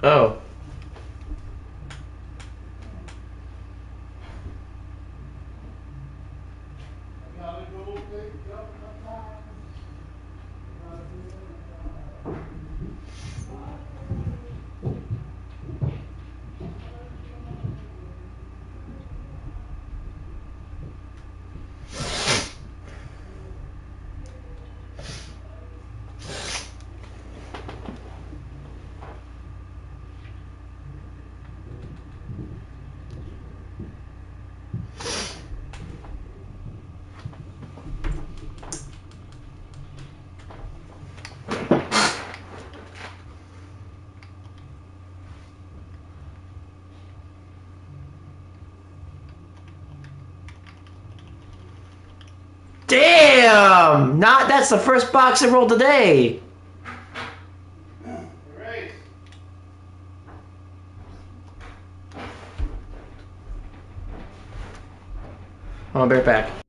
Oh. Damn! Not that's the first box I rolled today. I'll be right back.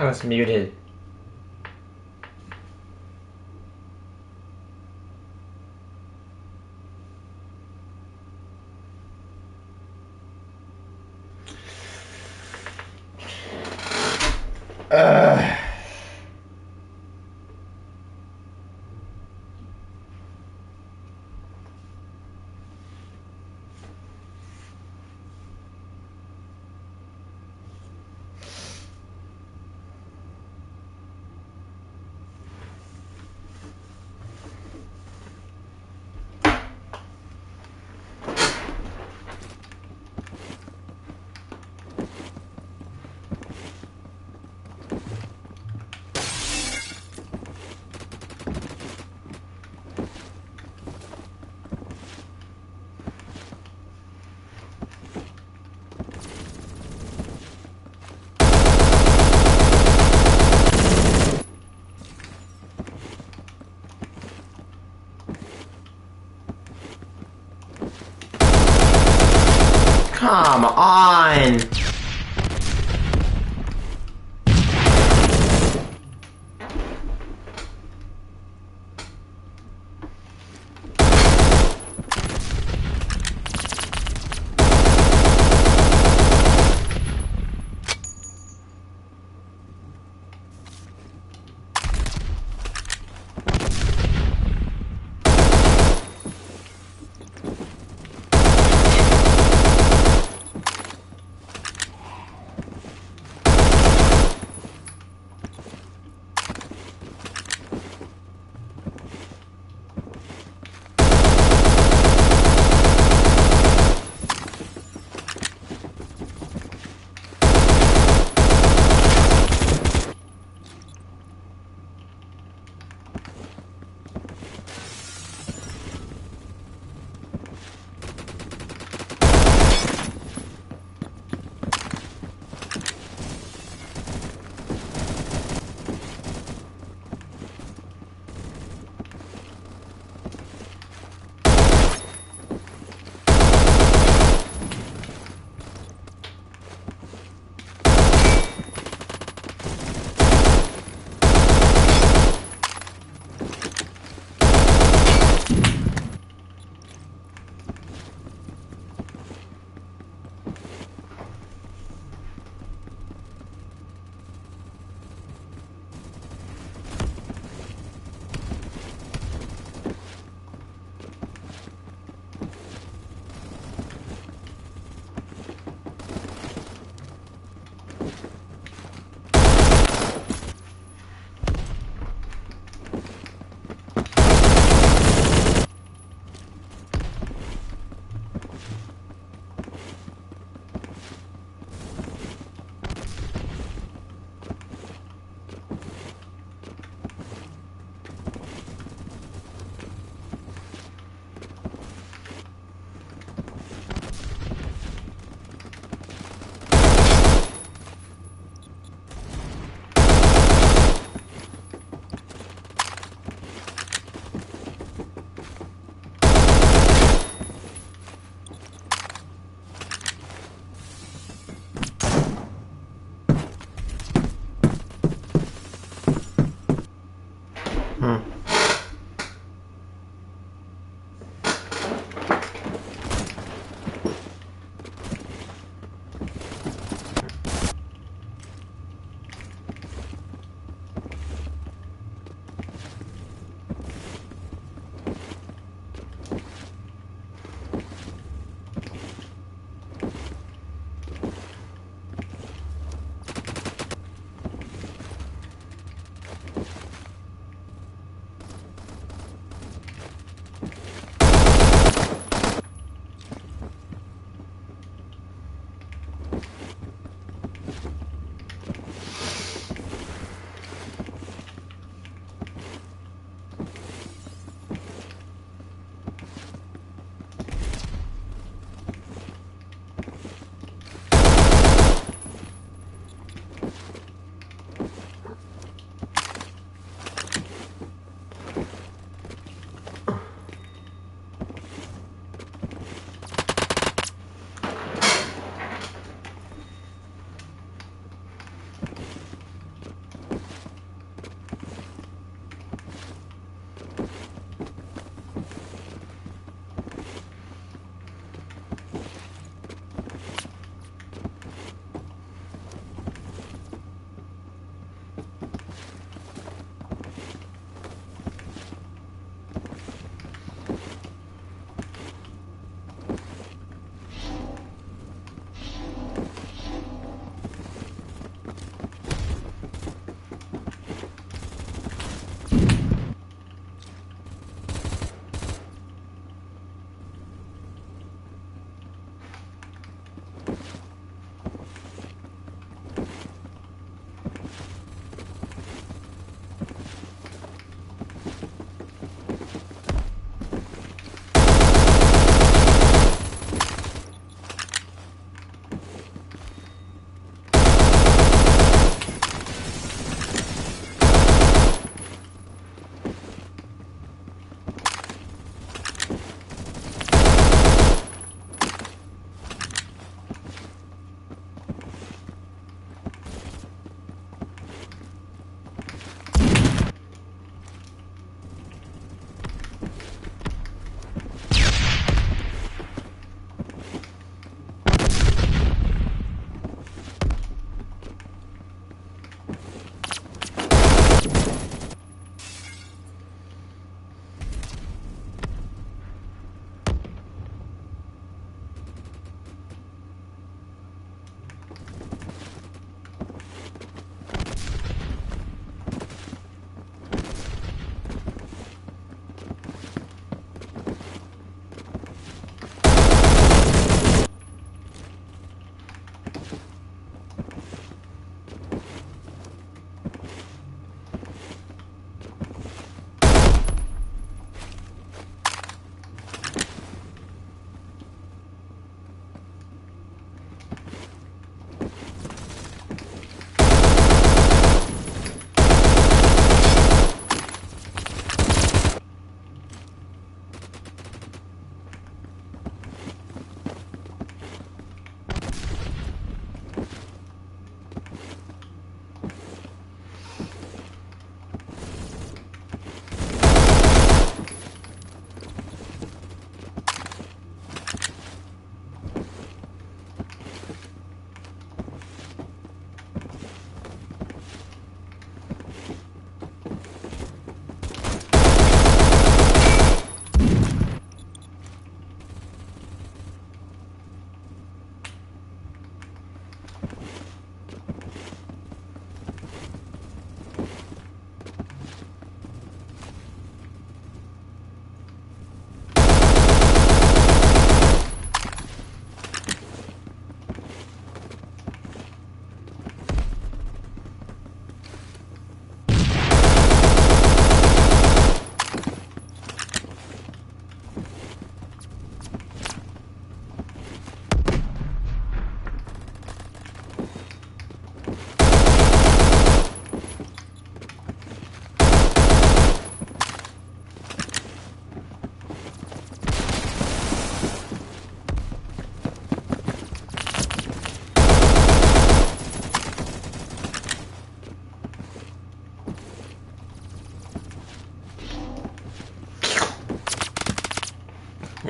I was muted. Come on!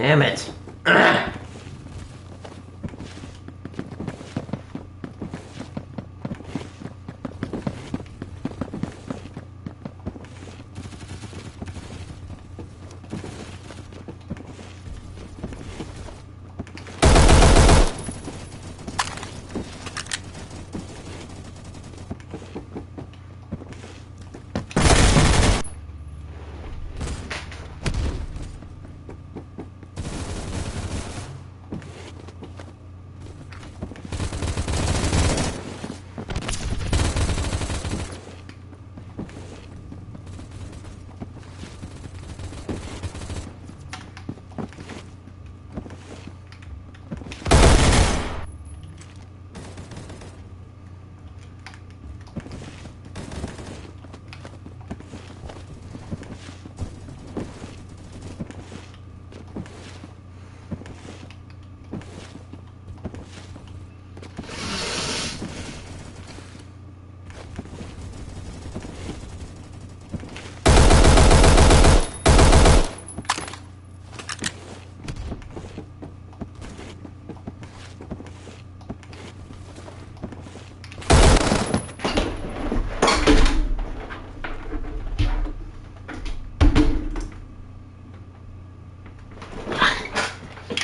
Damn it.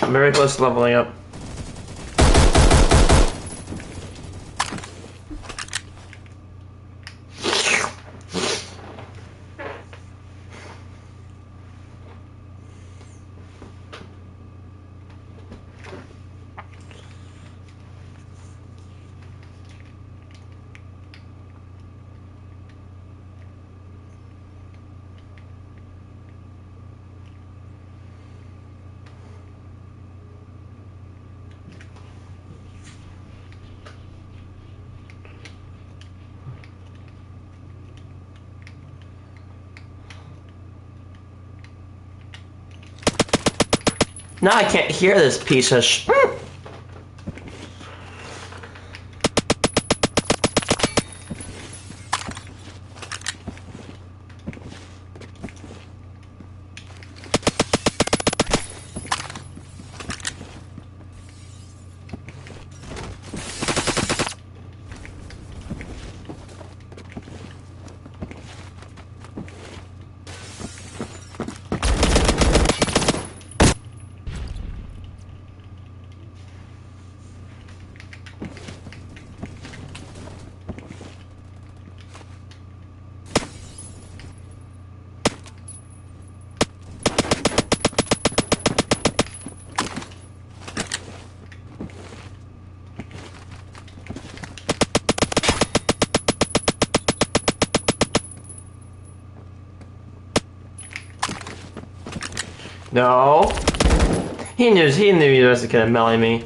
I'm very close to leveling up. Now I can't hear this piece of sh. No. He knew he was gonna melee me.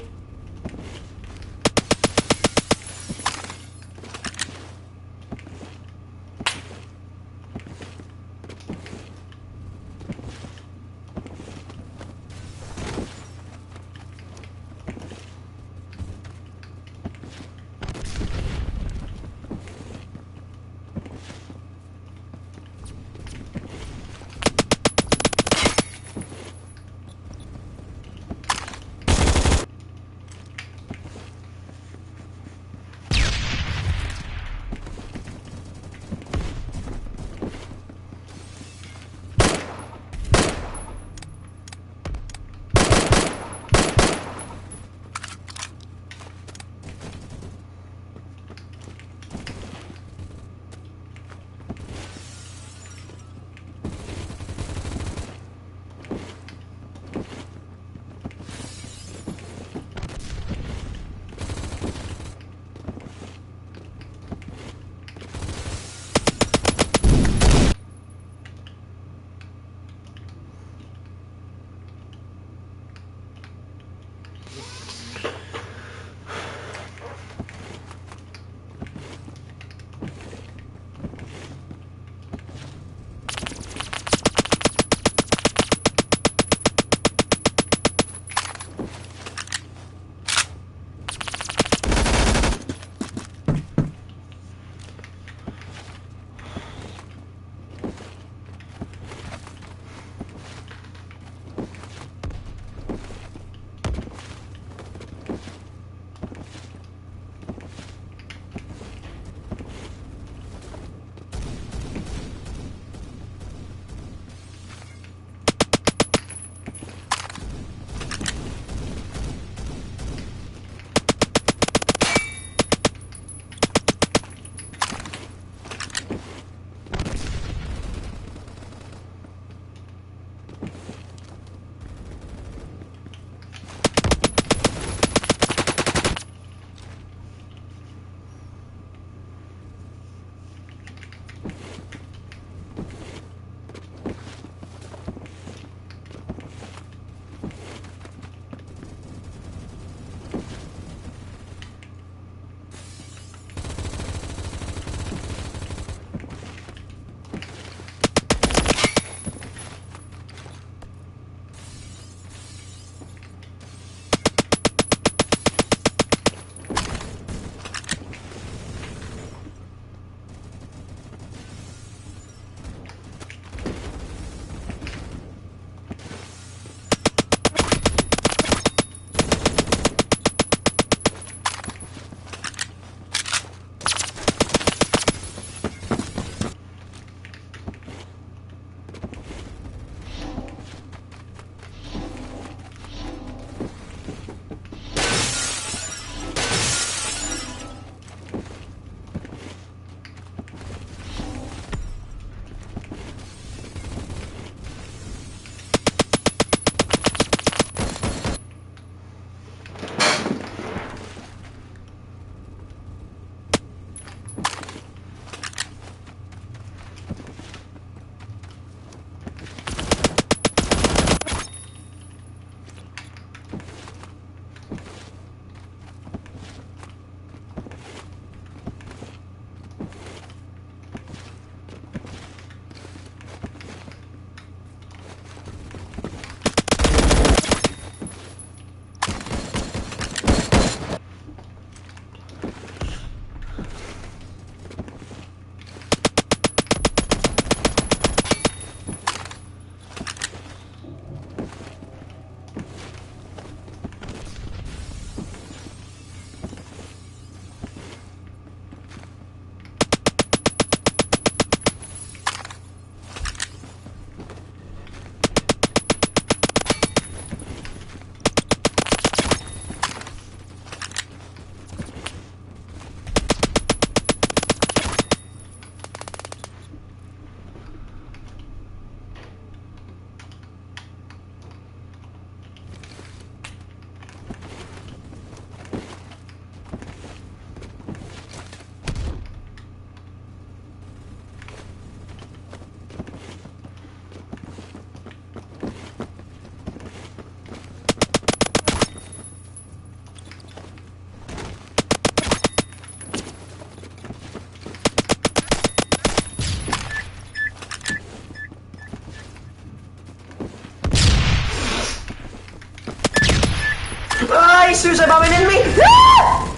suicide bombing in me! Ah!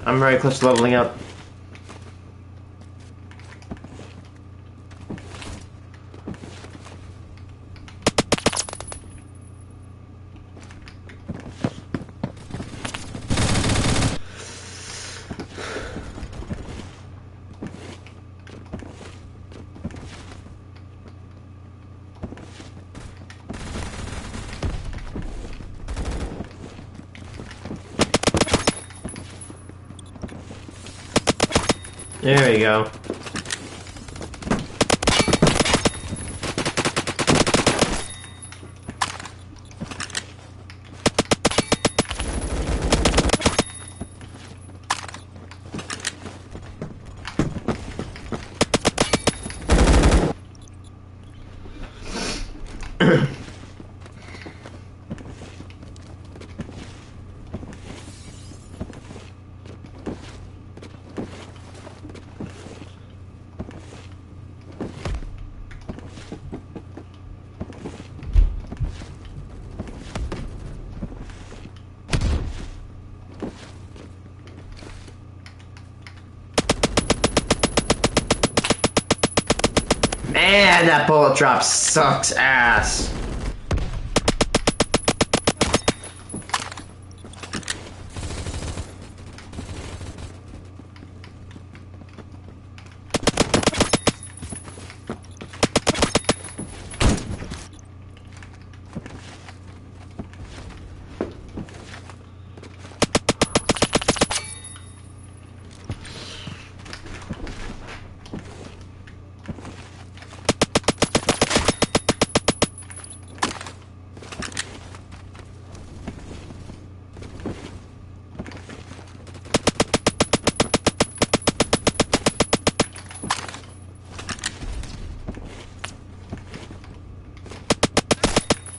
I'm very close to leveling up. There we go. Man, that bullet drop sucks ass.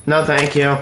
No, thank you.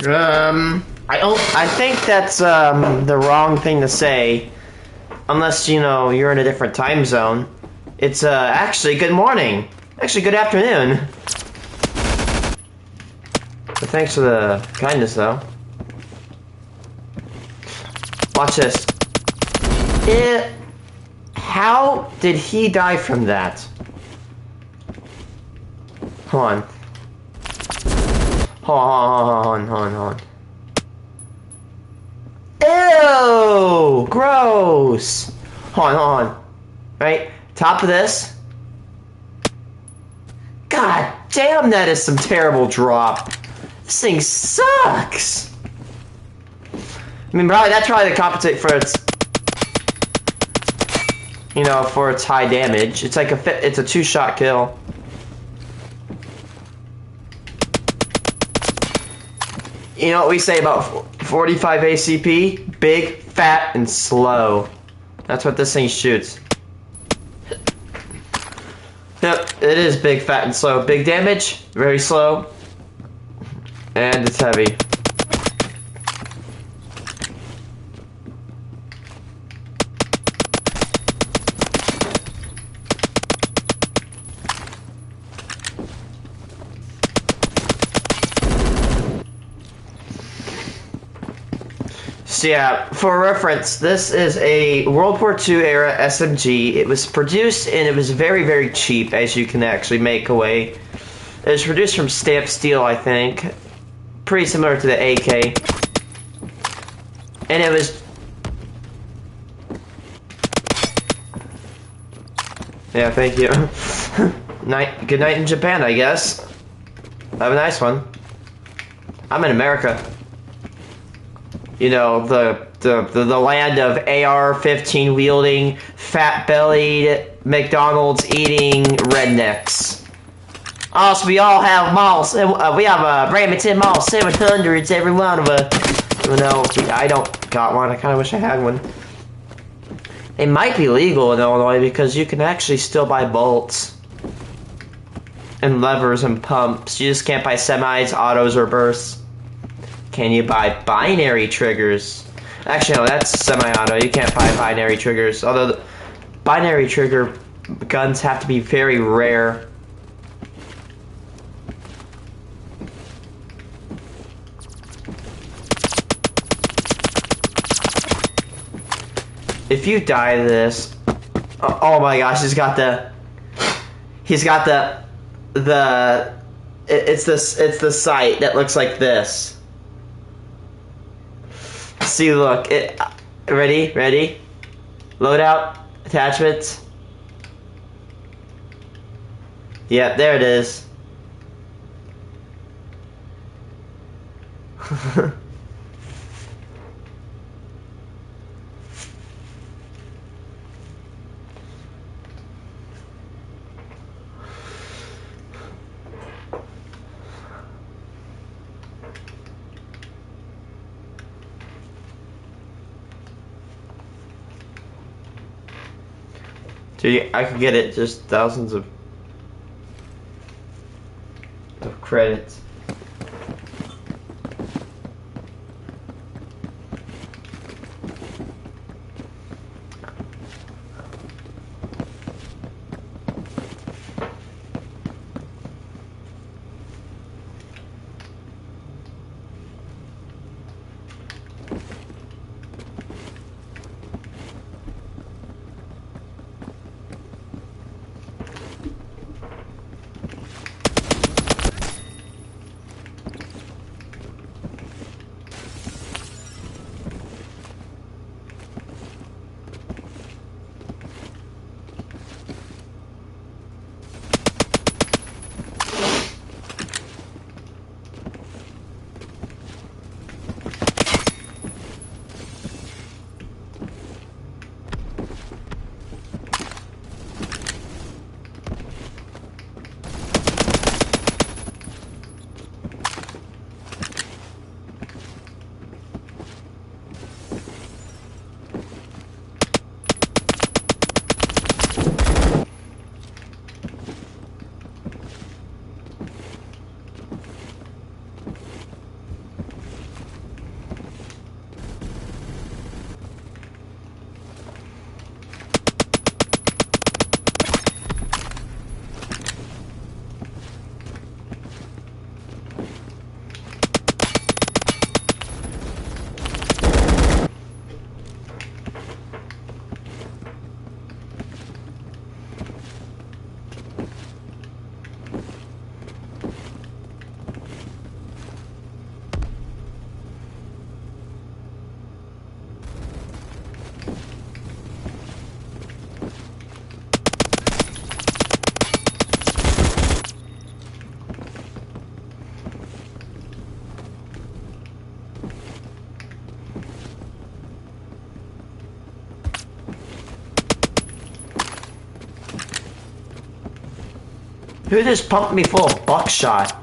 I think that's the wrong thing to say, unless you know you're in a different time zone. It's actually good morning. Actually, good afternoon. But thanks for the kindness, though. Watch this. How did he die from that? Hold on. Hold on. Ew! Gross! Hold on. Right? Top of this. God damn, that is some terrible drop. This thing sucks! I mean, that's probably to compensate for its... You know, for its high damage. It's like it's a 2-shot kill. You know what we say about 45 ACP? Big, fat, and slow. That's what this thing shoots. Yep, it is big, fat, and slow. Big damage, very slow, and it's heavy. So yeah, for reference, this is a World War II era SMG. It was produced and it was very, very cheap, as you can actually make away. It was produced from stamped steel, I think. Pretty similar to the AK. And it was... Yeah, thank you. Good night in Japan, I guess. Have a nice one. I'm in America. You know, the land of AR-15 wielding, fat-bellied, McDonald's eating rednecks. Also, we all have malls. We have Remington Mall 700s, every one of us. You know, I don't got one. I kind of wish I had one. It might be legal in Illinois because you can actually still buy bolts and levers and pumps. You just can't buy semis, autos, or bursts. Can you buy binary triggers? Actually, no, that's semi-auto. You can't buy binary triggers. Although, the binary trigger guns have to be very rare. If you die to this... Oh my gosh, he's got the... It's the sight that looks like this. See, look, ready? Loadout, attachments. Yep, there it is. Dude, I could get it just thousands of credits. Who just pumped me full of buckshot?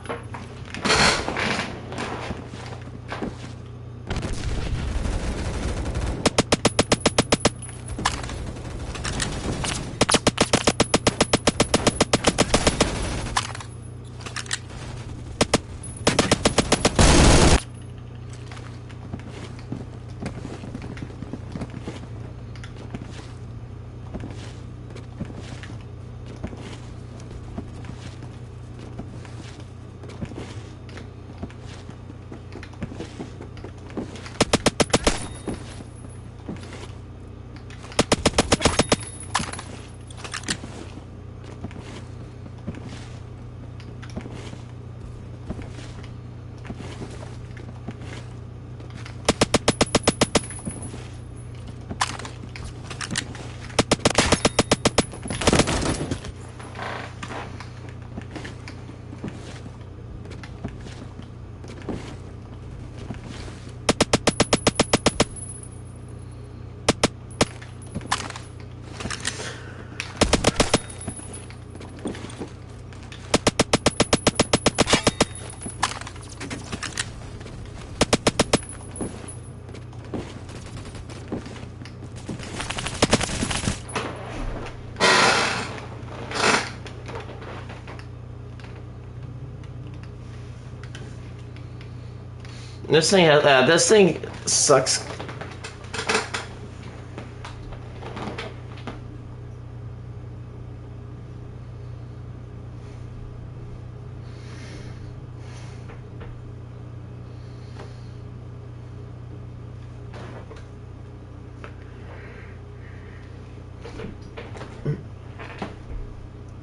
This thing sucks.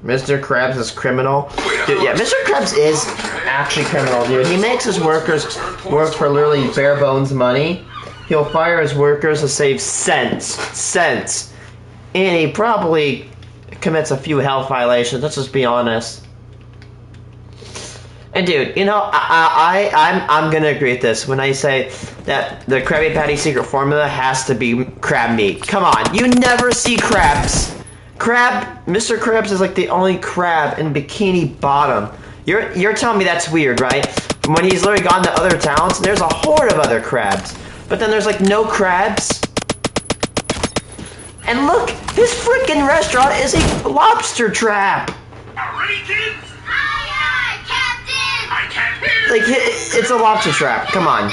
Mr. Krabs is criminal. Dude, yeah, Mr. Krabs is actually criminal, dude. He makes his workers work for literally bare bones money. He'll fire his workers to save cents. And he probably commits a few health violations, let's just be honest. And dude, you know, I'm gonna agree with this when I say that the Krabby Patty secret formula has to be crab meat. Come on, you never see crabs. Mr. Krabs is like the only crab in Bikini Bottom. You're telling me that's weird, right? When he's literally gone to other towns, there's a horde of other crabs. But then there's like no crabs. And look, his freaking restaurant is a lobster trap. Ready, kids? Aye, Captain! I can't hear. Like, it's a lobster trap. Come on.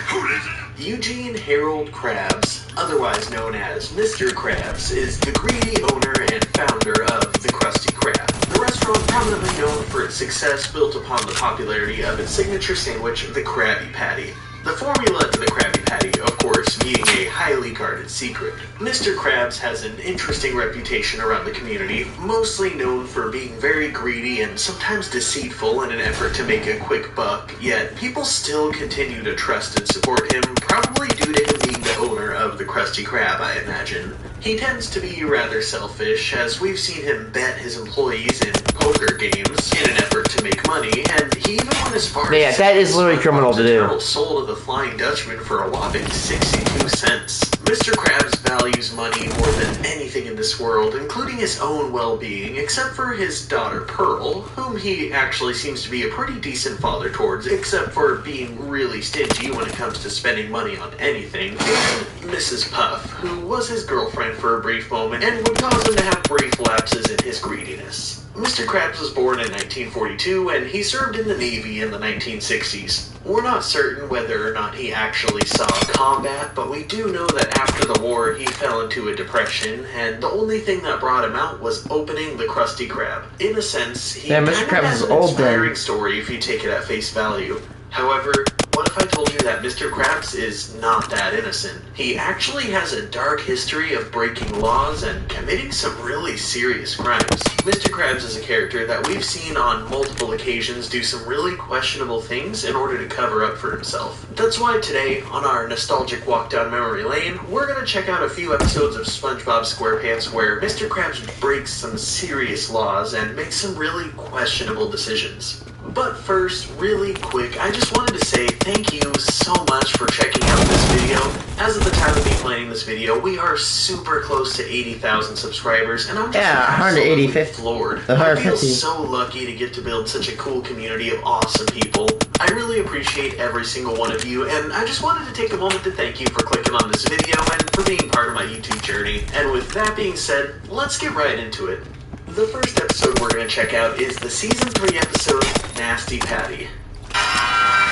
Who is it? Eugene Harold Krabs, otherwise known as Mr. Krabs, is the greedy owner and founder of the Krusty Krab. The restaurant, prominently known for its success, built upon the popularity of its signature sandwich, the Krabby Patty. The formula to the Krabby Patty, of course, being a highly guarded secret. Mr. Krabs has an interesting reputation around the community, mostly known for being very greedy and sometimes deceitful in an effort to make a quick buck, yet people still continue to trust and support him, probably due to him being the owner of the Krusty Krab, I imagine. He tends to be rather selfish, as we've seen him bet his employees in poker games in an effort to make money, and he even went as far as that is literally criminal to do. Sold to the Flying Dutchman for a whopping 62 cents. Mr. Krabs values money more than anything in this world, including his own well-being, except for his daughter Pearl, whom he actually seems to be a pretty decent father towards, except for being really stingy when it comes to spending money on anything, and Mrs. Puff, who was his girlfriend for a brief moment and would cause him to have brief lapses in his greediness. Mr. Krabs was born in 1942, and he served in the Navy in the 1960s. We're not certain whether or not he actually saw combat, but we do know that after the war he fell into a depression, and the only thing that brought him out was opening the Krusty Krab. In a sense, he kind of has an inspiring story if you take it at face value. However, what if I told you that Mr. Krabs is not that innocent? He actually has a dark history of breaking laws and committing some really serious crimes. Mr. Krabs is a character that we've seen on multiple occasions do some really questionable things in order to cover up for himself. That's why today, on our nostalgic walk down memory lane, we're gonna check out a few episodes of SpongeBob SquarePants where Mr. Krabs breaks some serious laws and makes some really questionable decisions. But first, really quick, I just wanted to say thank you so much for checking out this video. As of the time of me planning this video, we are super close to 80,000 subscribers, and I'm just absolutely floored. I feel so lucky to get to build such a cool community of awesome people. I really appreciate every single one of you, and I just wanted to take a moment to thank you for clicking on this video and for being part of my YouTube journey. And with that being said, let's get right into it. The first episode we're going to check out is the Season 3 episode, Nasty Patty.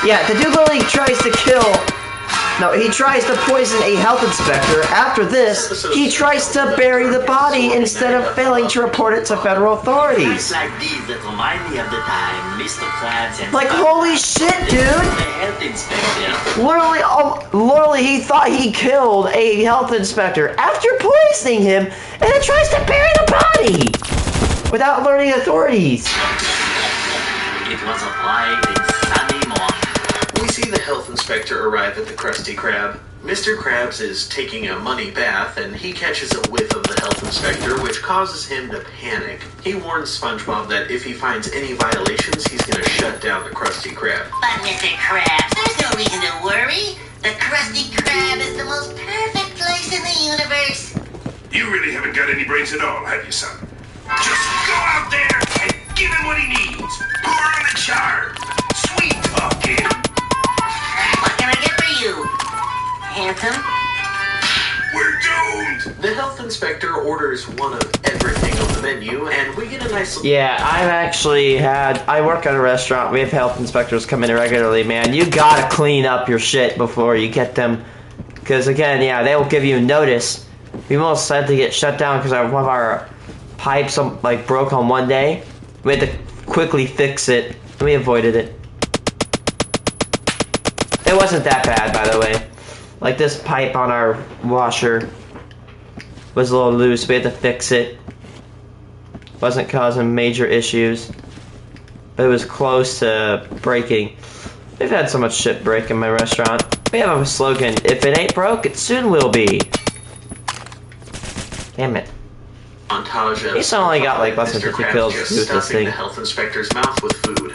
Yeah, the dude literally tries to kill... No, he tries to poison a health inspector. After this, he tries to bury the body instead of failing to report it to federal authorities. Like these that remind me of the time Mr. Krabs and... Like, holy shit, dude! The health inspector. Literally, he thought he killed a health inspector after poisoning him, and then tries to bury the body! Without alerting authorities. It was a bright and sunny morning. We see the health inspector arrive at the Krusty Krab. Mr. Krabs is taking a money bath, and he catches a whiff of the health inspector, which causes him to panic. He warns SpongeBob that if he finds any violations, he's gonna shut down the Krusty Krab. But Mr. Krabs, there's no reason to worry. The Krusty Krab is the most perfect place in the universe. You really haven't got any brains at all, have you, son? Just go out there and give him what he needs. Pour on the charm. Sweet talking. What can I get for you, handsome? We're doomed. The health inspector orders one of everything on the menu, and we get a nice little... Yeah, I work at a restaurant. We have health inspectors come in regularly, man. You gotta clean up your shit before you get them. Because again, yeah, they will give you notice. We almost had to get shut down because one of our pipes like broke on one day. We had to quickly fix it, and we avoided it. It wasn't that bad, by the way. Like, this pipe on our washer was a little loose. We had to fix it. Wasn't causing major issues, but it was close to breaking. We've had so much shit break in my restaurant. We have a slogan: if it ain't broke, it soon will be. Damn it. Montage of He's only got like less than 50 kills just to do with this stuffing thing. the health inspector's mouth with food.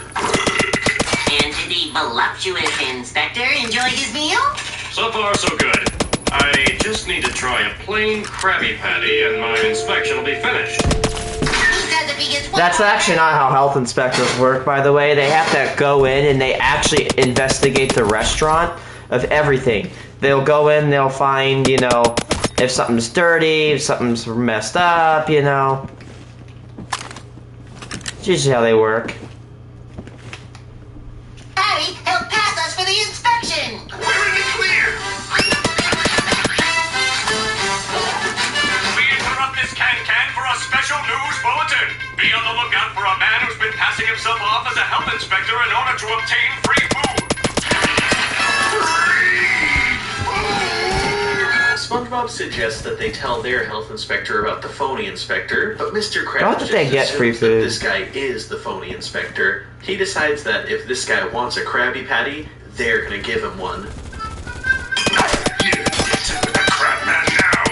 And did the voluptuous inspector enjoy his meal? So far, so good. I just need to try a plain Krabby Patty and my inspection will be finished. He says if he gets one That's actually not how health inspectors work, by the way. They have to go in and they actually investigate the restaurant of everything. They'll go in, they'll find, you know, if something's dirty, if something's messed up, you know. It's usually how they work. Patty, he'll pass us for the inspection. We're in the clear. We interrupt this can-can for a special news bulletin. Be on the lookout for a man who's been passing himself off as a health inspector in order to obtain free food. SpongeBob suggests that they tell their health inspector about the phony inspector, but Mr. How Krabs did they get free assumes that food? this guy is the phony inspector. He decides that if this guy wants a Krabby Patty, they're gonna give him one. You get with the crap man now.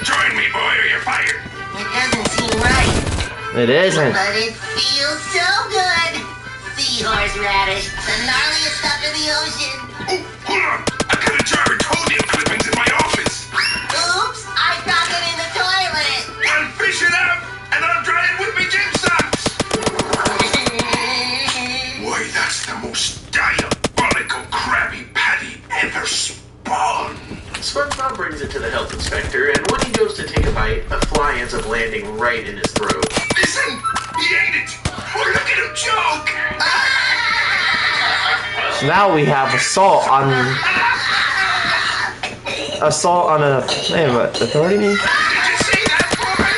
Join me, boy, or you're fired. It doesn't seem right, It isn't. but it feels so good. Seahorse radish, the gnarliest stuff in the ocean. Oh, hold on. I got a jar of toenail clippings in my office. Oops, I dropped it in the toilet. I'll fish it out, and I'll dry it with me gym socks. Why, that's the most diabolical Krabby Patty ever spawned. SpongeBob brings it to the health inspector, and when he goes to take a bite, a fly ends up landing right in his throat. Listen, he ate it. Oh, look at him choke. So now we have assault on a wait, what? Authority? Did you see that, boy?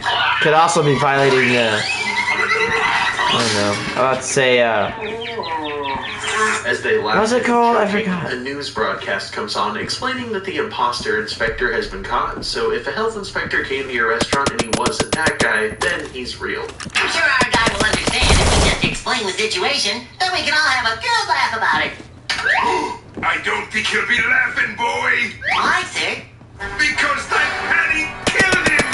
Oh, Could also be violating the. I don't know. I'm about to say As they laugh, What's it and called? I joking, forgot. a news broadcast comes on explaining that the imposter inspector has been caught, so if a health inspector came to your restaurant and he wasn't that guy, then he's real. I'm sure our guy will understand if we just explain the situation, then we can all have a good laugh about it. I don't think he'll be laughing, boy. Why, sir? Because that Patty killed him.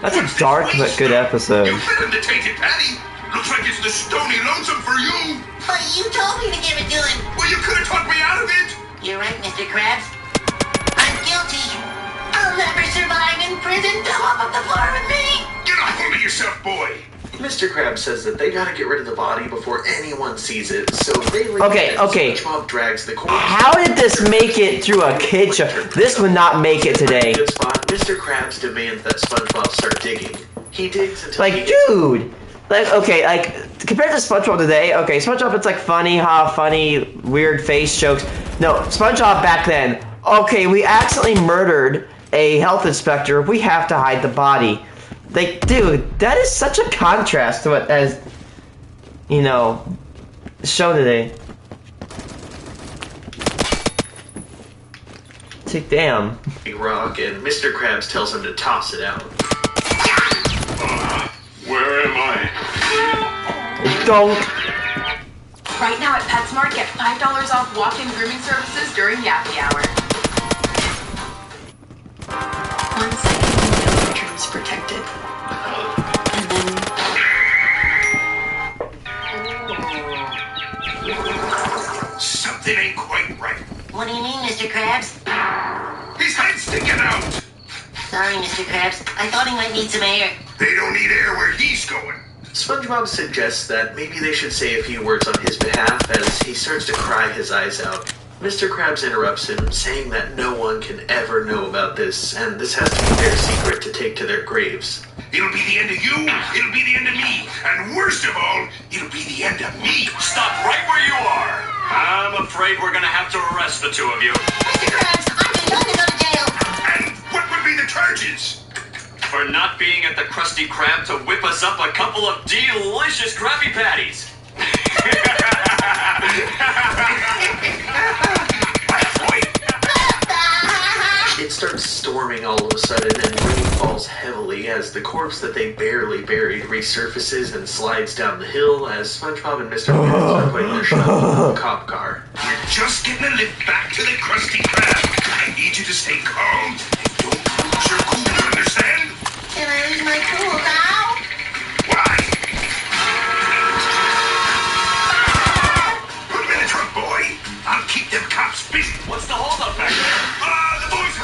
That's a dark but good episode. You fed him to Tainted Patty. Looks like it's the Stony Lonesome for you. But you told me to give it to him. Well, you could have talked me out of it. You're right, Mr. Krabs. I'm guilty. I'll never survive in prison. Come up the floor with me. Get a hold of yourself, boy. Mr. Krabs says that they gotta get rid of the body before anyone sees it, so they leave Okay, and okay. SpongeBob drags the corpse. How did this make it through a kid show? This would not make it today. Good spot. Mr. Krabs demands that SpongeBob start digging. He digs until he Like, gets dude! Like, okay, like, compared to SpongeBob today, okay, SpongeBob, it's like funny, funny, weird face jokes. No, SpongeBob back then, okay, we accidentally murdered a health inspector, we have to hide the body. Like, dude, that is such a contrast to what as, you know, shown today. It's like, damn. Big rock, and Mr. Krabs tells him to toss it out. Where am I? Don't. Right now at PetSmart, get $5 off walk-in grooming services during Yappy Hour. 1 second, no dreams protected. And then... Something ain't quite right. What do you mean, Mr. Krabs? His head's sticking out. Sorry, Mr. Krabs. I thought he might need some air. They don't need air where he's going. SpongeBob suggests that maybe they should say a few words on his behalf as he starts to cry his eyes out. Mr. Krabs interrupts him, saying that no one can ever know about this, and this has to be their secret to take to their graves. It'll be the end of you, it'll be the end of me, and worst of all, it'll be the end of me. Stop right where you are. I'm afraid we're gonna have to arrest the two of you. Mr. Krabs, I'm too young to go to jail. And what would be the charges? For not being at the Krusty Krab to whip us up a couple of delicious Krabby Patties. It starts storming all of a sudden, and rain falls heavily as the corpse that they barely buried resurfaces and slides down the hill as SpongeBob and Mr. Krabs are putting their shovel in the cop car. You're just getting a lift back to the Krusty Krab. I need you to stay calm and don't lose your cool, you understand? Can I lose my cool now? Why? Put him in the trunk, boy. I'll keep them cops busy. What's the holdup back there? The boys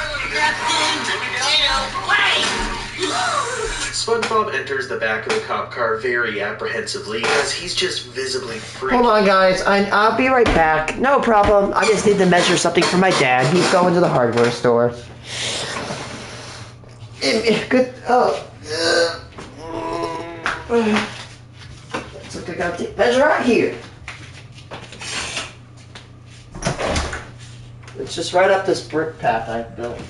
SpongeBob enters the back of the cop car very apprehensively as he's just visibly freaked. Hold on, guys. I'll be right back. No problem. I just need to measure something for my dad. He's going to the hardware store. Good. Oh. Looks like I got to measure out here. It's just right up this brick path I built.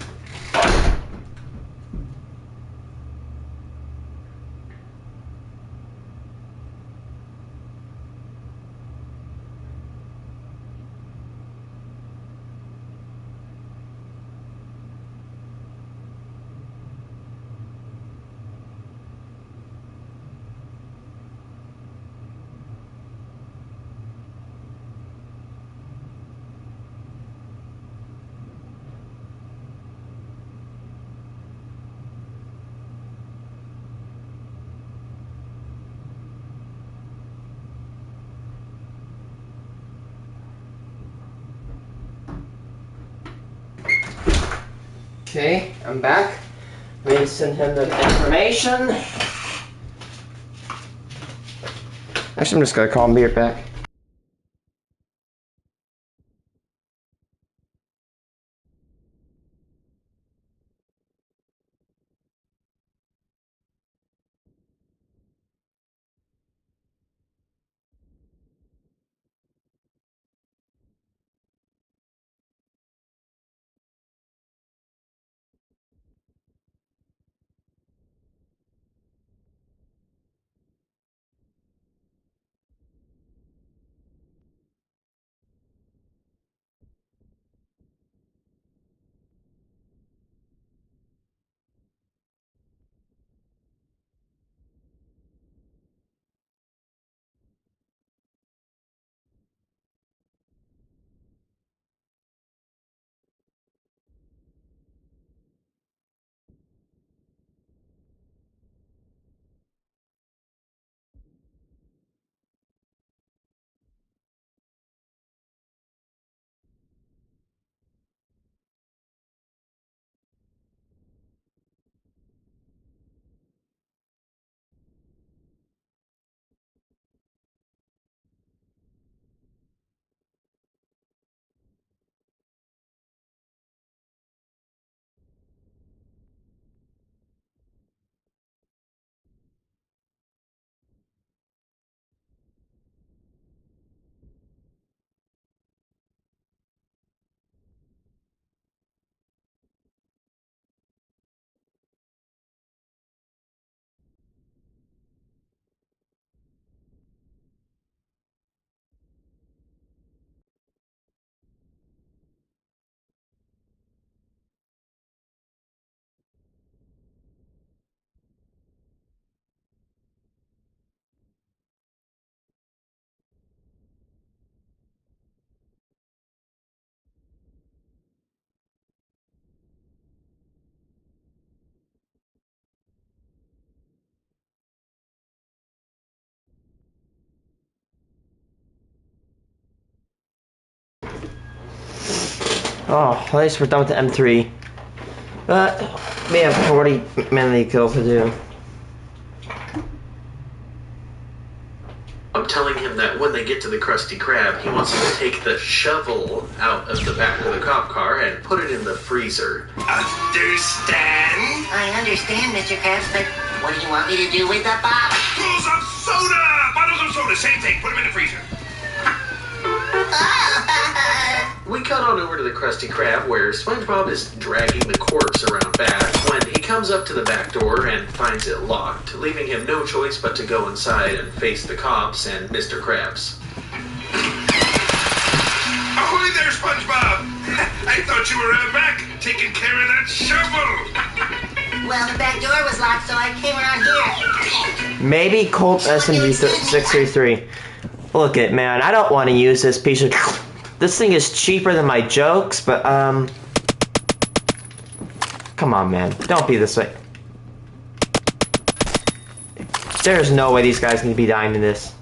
Okay, I'm back. We need to send him the information. Actually, I'm just gonna call him, be right back. Oh, at least we're done with the M3. But we have 40 manly kills to do. I'm telling him that when they get to the Krusty Krab, he wants him to take the shovel out of the back of the cop car and put it in the freezer. Understand? I understand, Mr. Krabs, but what do you want me to do with the bottle? Bottles of soda! Bottles of soda, same thing. Put them in the freezer. We cut on over to the Krusty Krab where SpongeBob is dragging the corpse around back when he comes up to the back door and finds it locked, leaving him no choice but to go inside and face the cops and Mr. Krabs. Ahoy there, SpongeBob! I thought you were out back taking care of that shovel. Well, the back door was locked, so I came around here. Maybe Colt SMG 633. Look it, man. I don't want to use this piece of. This thing is cheaper than my jokes, but come on, man. Don't be this way. There's no way these guys need to be dying to this.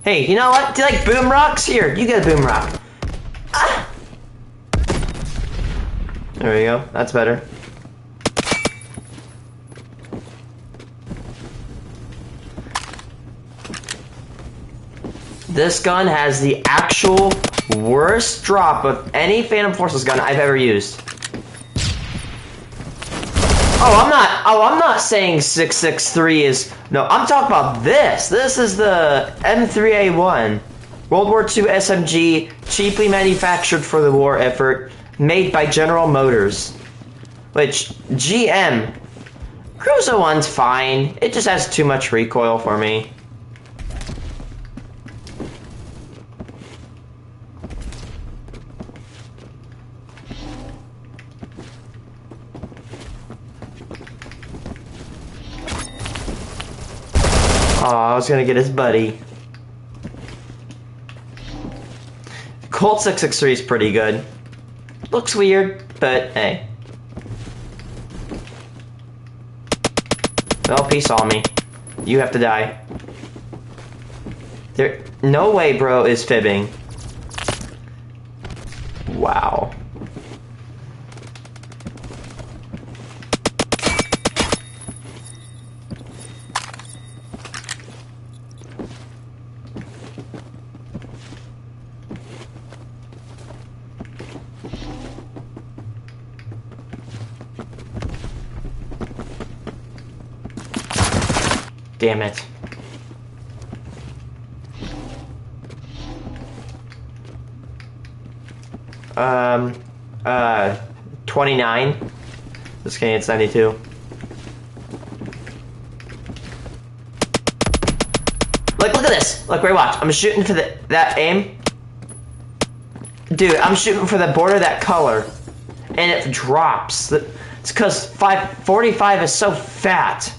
Hey, you know what? Do you like boom rocks? Here, you get a boom rock. Ah! There we go. That's better. This gun has the actual worst drop of any Phantom Forces gun I've ever used. I'm not saying 663 is, no, I'm talking about this. This is the M3A1. World War II SMG, cheaply manufactured for the war effort, made by General Motors. Which, GM. Cruiser 1's fine, it just has too much recoil for me. Oh, I was gonna get his buddy. Colt 663 is pretty good. Looks weird, but hey. Well, peace on me. You have to die. There, no way bro is fibbing. Wow. Damn it. Um, 29. This game, it's 92. Look at this. Look, wait, watch. I'm shooting for that aim. Dude, I'm shooting for the border of that color. And it drops. It's because 45 is so fat.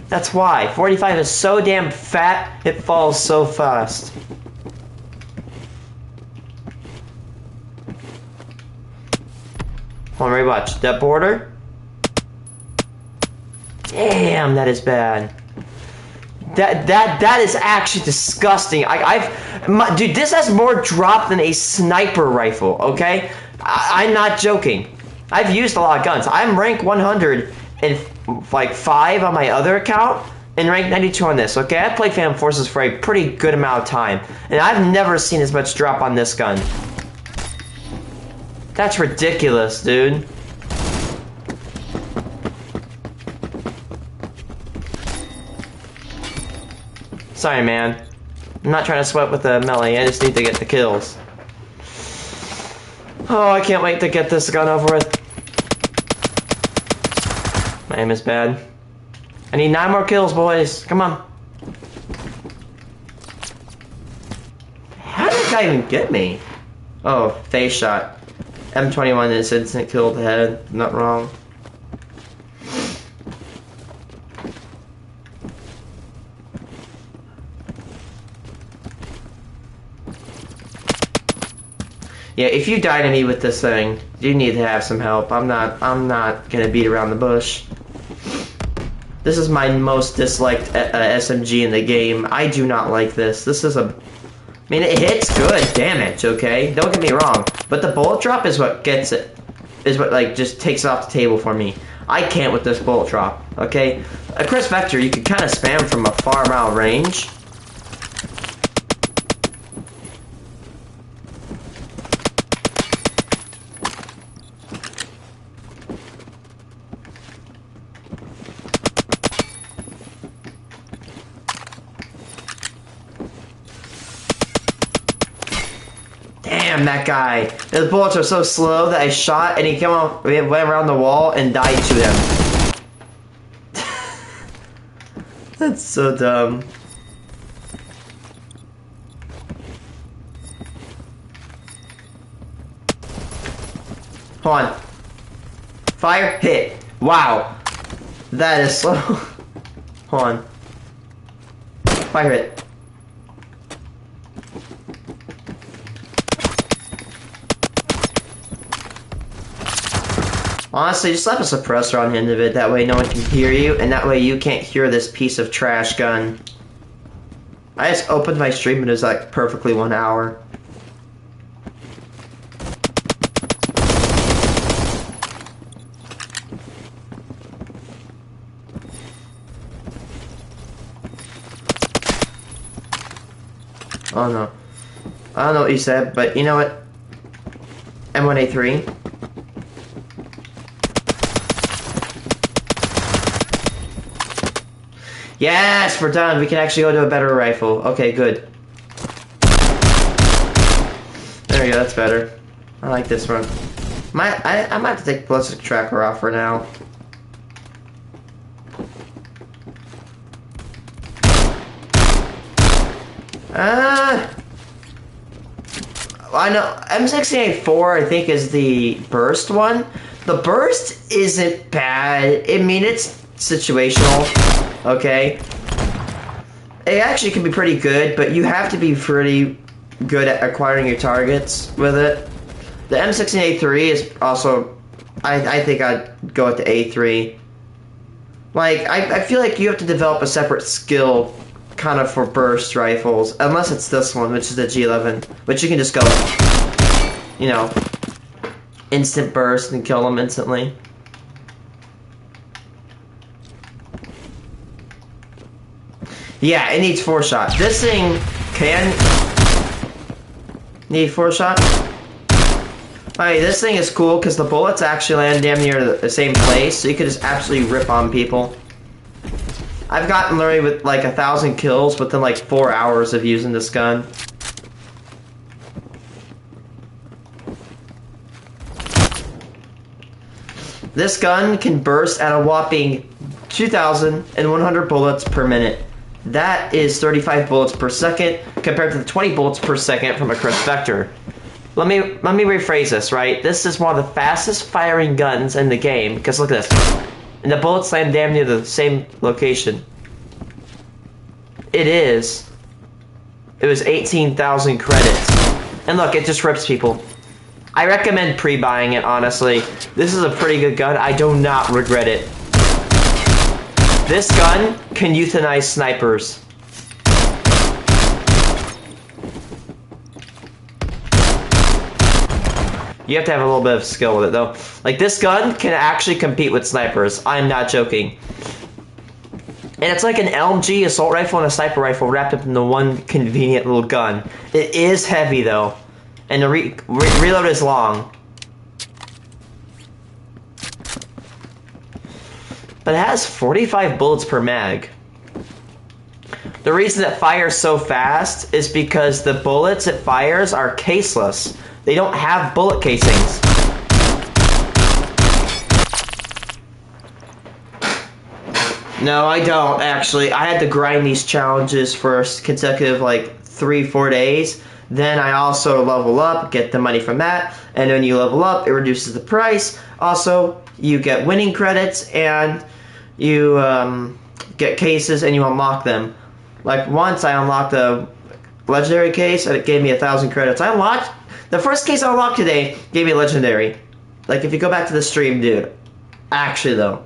That's why. 45 is so damn fat, it falls so fast. Hold on, watch. That border? Damn, that is bad. That is actually disgusting. Dude, this has more drop than a sniper rifle, okay? I'm not joking. I've used a lot of guns. I'm rank 100 and like 5 on my other account and rank 92 on this, okay? I played Phantom Forces for a pretty good amount of time, and I've never seen as much drop on this gun. That's ridiculous, dude. Sorry, man. I'm not trying to sweat with the melee, I just need to get the kills. Oh, I can't wait to get this gun over with. My aim is bad. I need 9 more kills, boys. Come on. How did that guy even get me? Oh, face shot. M21 is instant kill to the head. Not wrong. Yeah, if you die to me with this thing, you need to have some help. I'm not gonna beat around the bush. This is my most disliked SMG in the game. I do not like this. This is I mean, it hits good damage, okay? Don't get me wrong. But the bullet drop is what gets it. Is what, like, just takes it off the table for me. I can't with this bullet drop, okay? A Chris Vector, you can kind of spam from a far amount of range. Damn, that guy. His bullets are so slow that I shot and he came up, went around the wall and died to him. That's so dumb. Hold on. Fire, hit. Wow. That is slow. Hold on. Fire, hit. Honestly, just slap a suppressor on the end of it, that way no one can hear you, and that way you can't hear this piece of trash gun. I just opened my stream and it was like perfectly 1 hour. Oh no. I don't know what you said, but you know what? M1A3. Yes, we're done. We can actually go to a better rifle. Okay, good. There we go, that's better. I like this one. I might have to take ballistic tracker off for now. I know M16A4 I think is the burst one. The burst isn't bad. I mean, it's situational. Okay, it actually can be pretty good, but you have to be pretty good at acquiring your targets with it. The M16A3 is also, I think I'd go with the A3. Like, I feel like you have to develop a separate skill kind of for burst rifles, unless it's this one, which is the G11, which you can just go, you know, instant burst and kill them instantly. Yeah, it needs 4-shot. This thing can need 4-shot. Alright, this thing is cool because the bullets actually land damn near the same place, so you could just absolutely rip on people. I've gotten literally with like 1,000 kills within like 4 hours of using this gun. This gun can burst at a whopping 2,100 bullets per minute. That is 35 bullets per second compared to the 20 bullets per second from a Chris Vector. Let me rephrase this, right? This is one of the fastest firing guns in the game, because look at this. And the bullets land damn near the same location. It was 18,000 credits. And look, it just rips people. I recommend pre-buying it, honestly. This is a pretty good gun. I do not regret it. This gun can euthanize snipers. You have to have a little bit of skill with it, though. Like, this gun can actually compete with snipers. I'm not joking. And it's like an LMG assault rifle and a sniper rifle wrapped up into one convenient little gun. It is heavy, though. And the reload is long. But it has 45 bullets per mag. The reason it fires so fast is because the bullets it fires are caseless. They don't have bullet casings. No, I don't, actually. I had to grind these challenges for consecutive, like, 3-4 days. Then I also level up, get the money from that. And when you level up, it reduces the price. Also, you get winning credits, and you get cases, and you unlock them. Like, once I unlocked a legendary case, and it gave me 1,000 credits. I unlocked... The first case I unlocked today gave me a legendary. Like, if you go back to the stream, dude. Actually, though.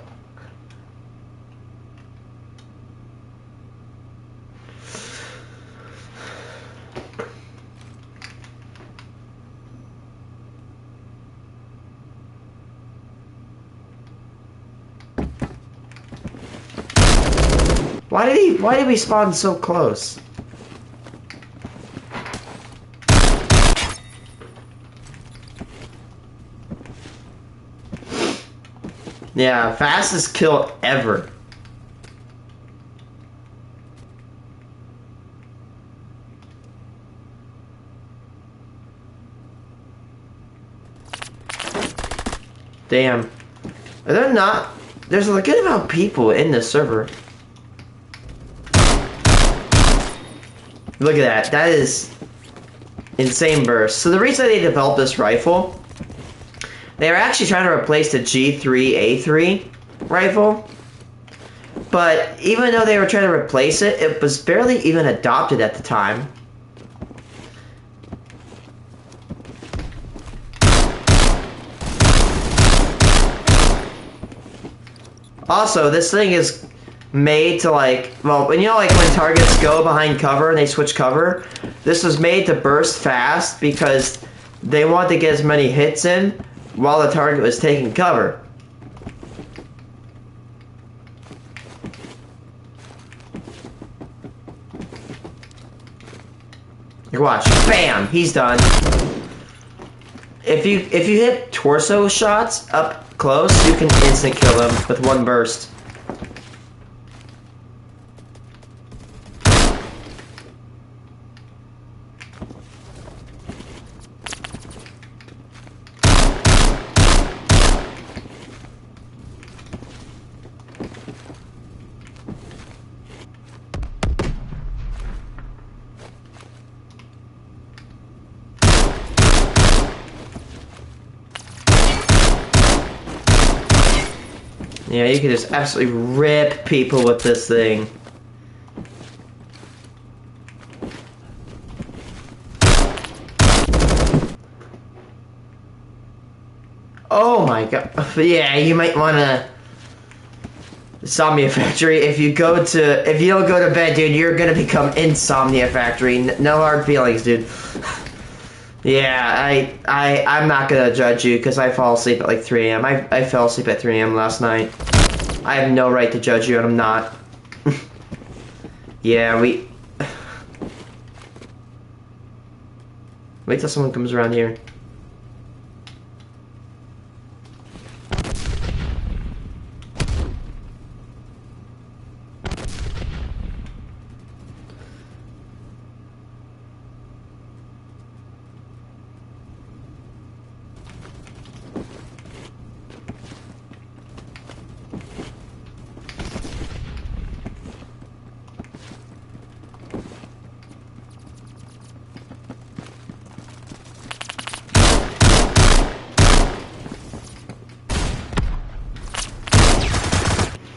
Why did we spawn so close? Yeah, fastest kill ever. Damn. Are there not? There's a good amount of people in this server. Look at that. That is insane burst. So the reason they developed this rifle, they were actually trying to replace the G3A3 rifle. But even though they were trying to replace it, it was barely even adopted at the time. Also, this thing is made to like, well, you know, like when targets go behind cover and they switch cover, this was made to burst fast because they want to get as many hits in while the target was taking cover. You watch, bam, he's done. If you hit torso shots up close, you can instant kill them with one burst. Yeah, you can just absolutely rip people with this thing. Oh my god. Yeah, you might wanna... Insomnia Factory, if you don't go to bed, dude, you're gonna become Insomnia Factory. No hard feelings, dude. Yeah, I'm not gonna judge you because I fall asleep at like 3 a.m. I fell asleep at 3 a.m. last night. I have no right to judge you, and I'm not. Yeah, wait till someone comes around here.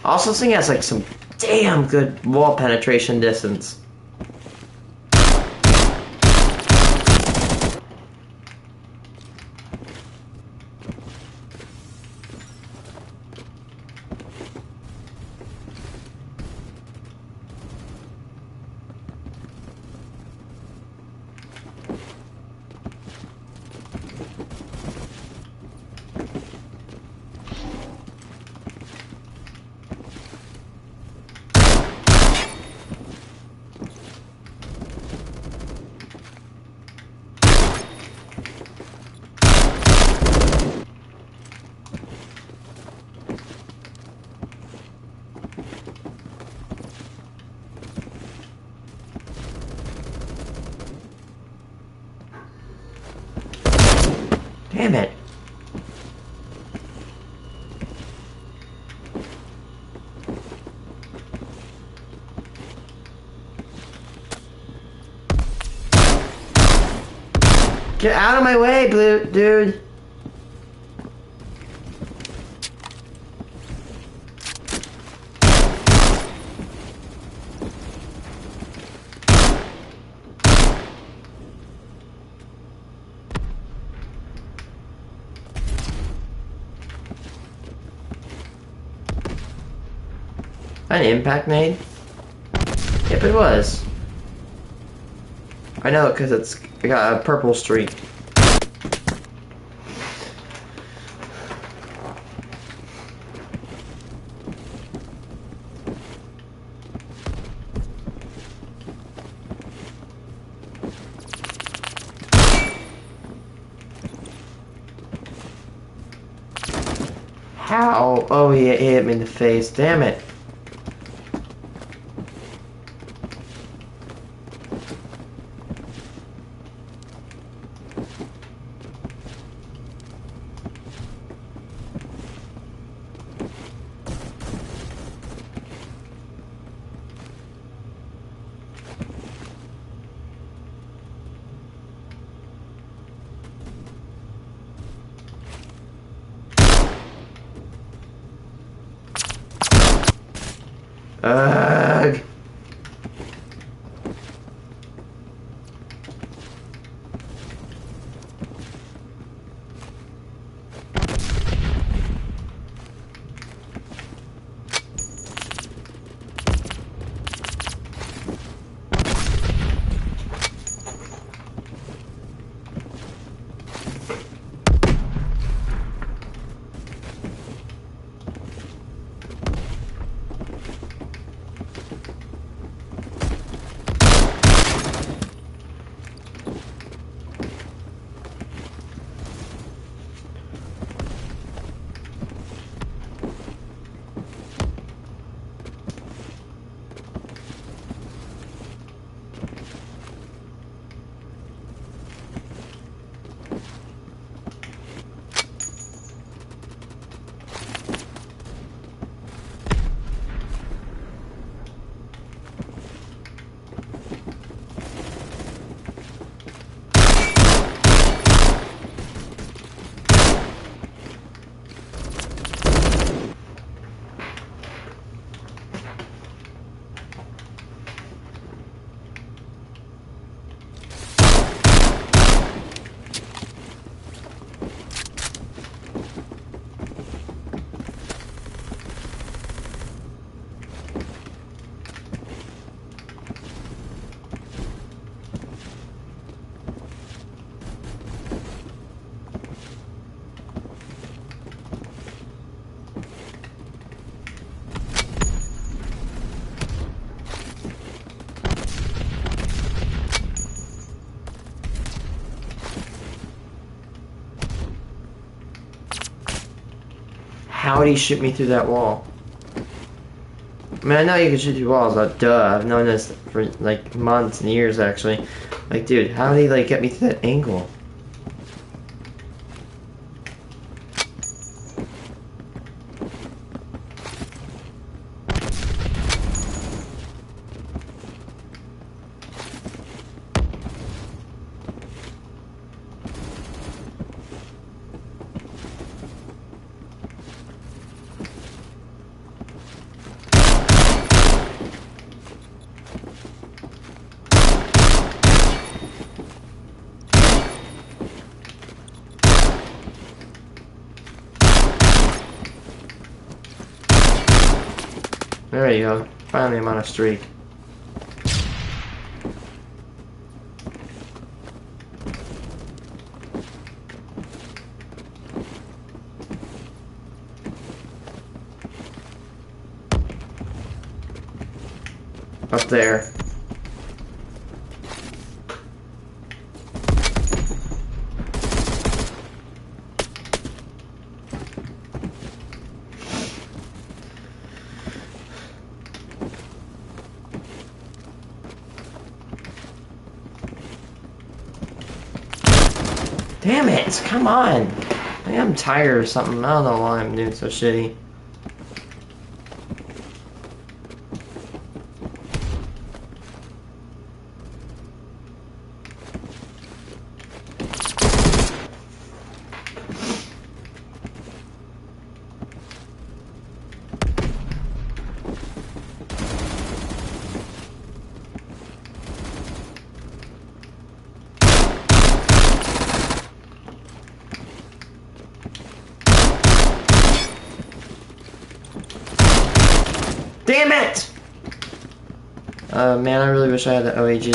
Also, this thing has like some damn good wall penetration distance. Damn it. Get out of my way, blue dude. An impact nade? Yep, it was. I know, because it's got a purple streak. Oh, oh, he hit me in the face. Damn it. Ugh. How did he shoot me through that wall? I mean, I know you can shoot through walls, but duh, I've known this for like months and years actually. Like, dude, how did he like get me through that angle? There you go. Finally, I'm on a streak. Up there. Damn it! Come on! I think I'm tired or something. I don't know why I'm doing so shitty. Damn it! Man, I really wish I had the OAG.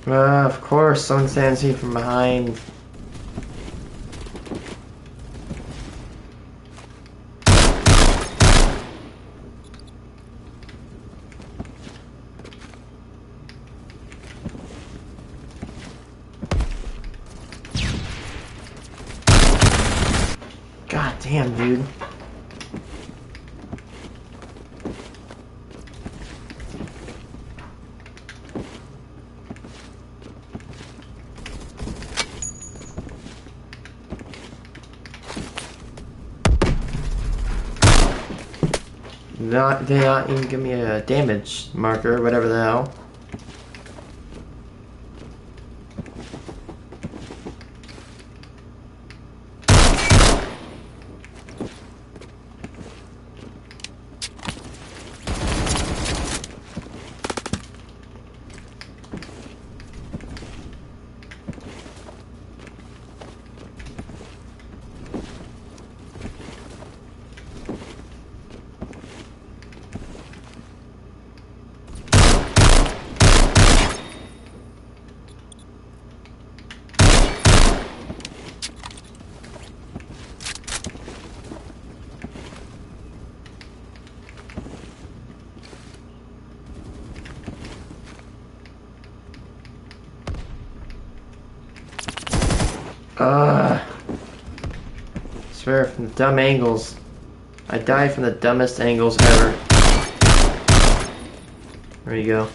Of course, someone stands here from behind. God damn, dude. They not even give me a damage marker, whatever the hell. I swear, from the dumb angles. I die from the dumbest angles ever. There you go.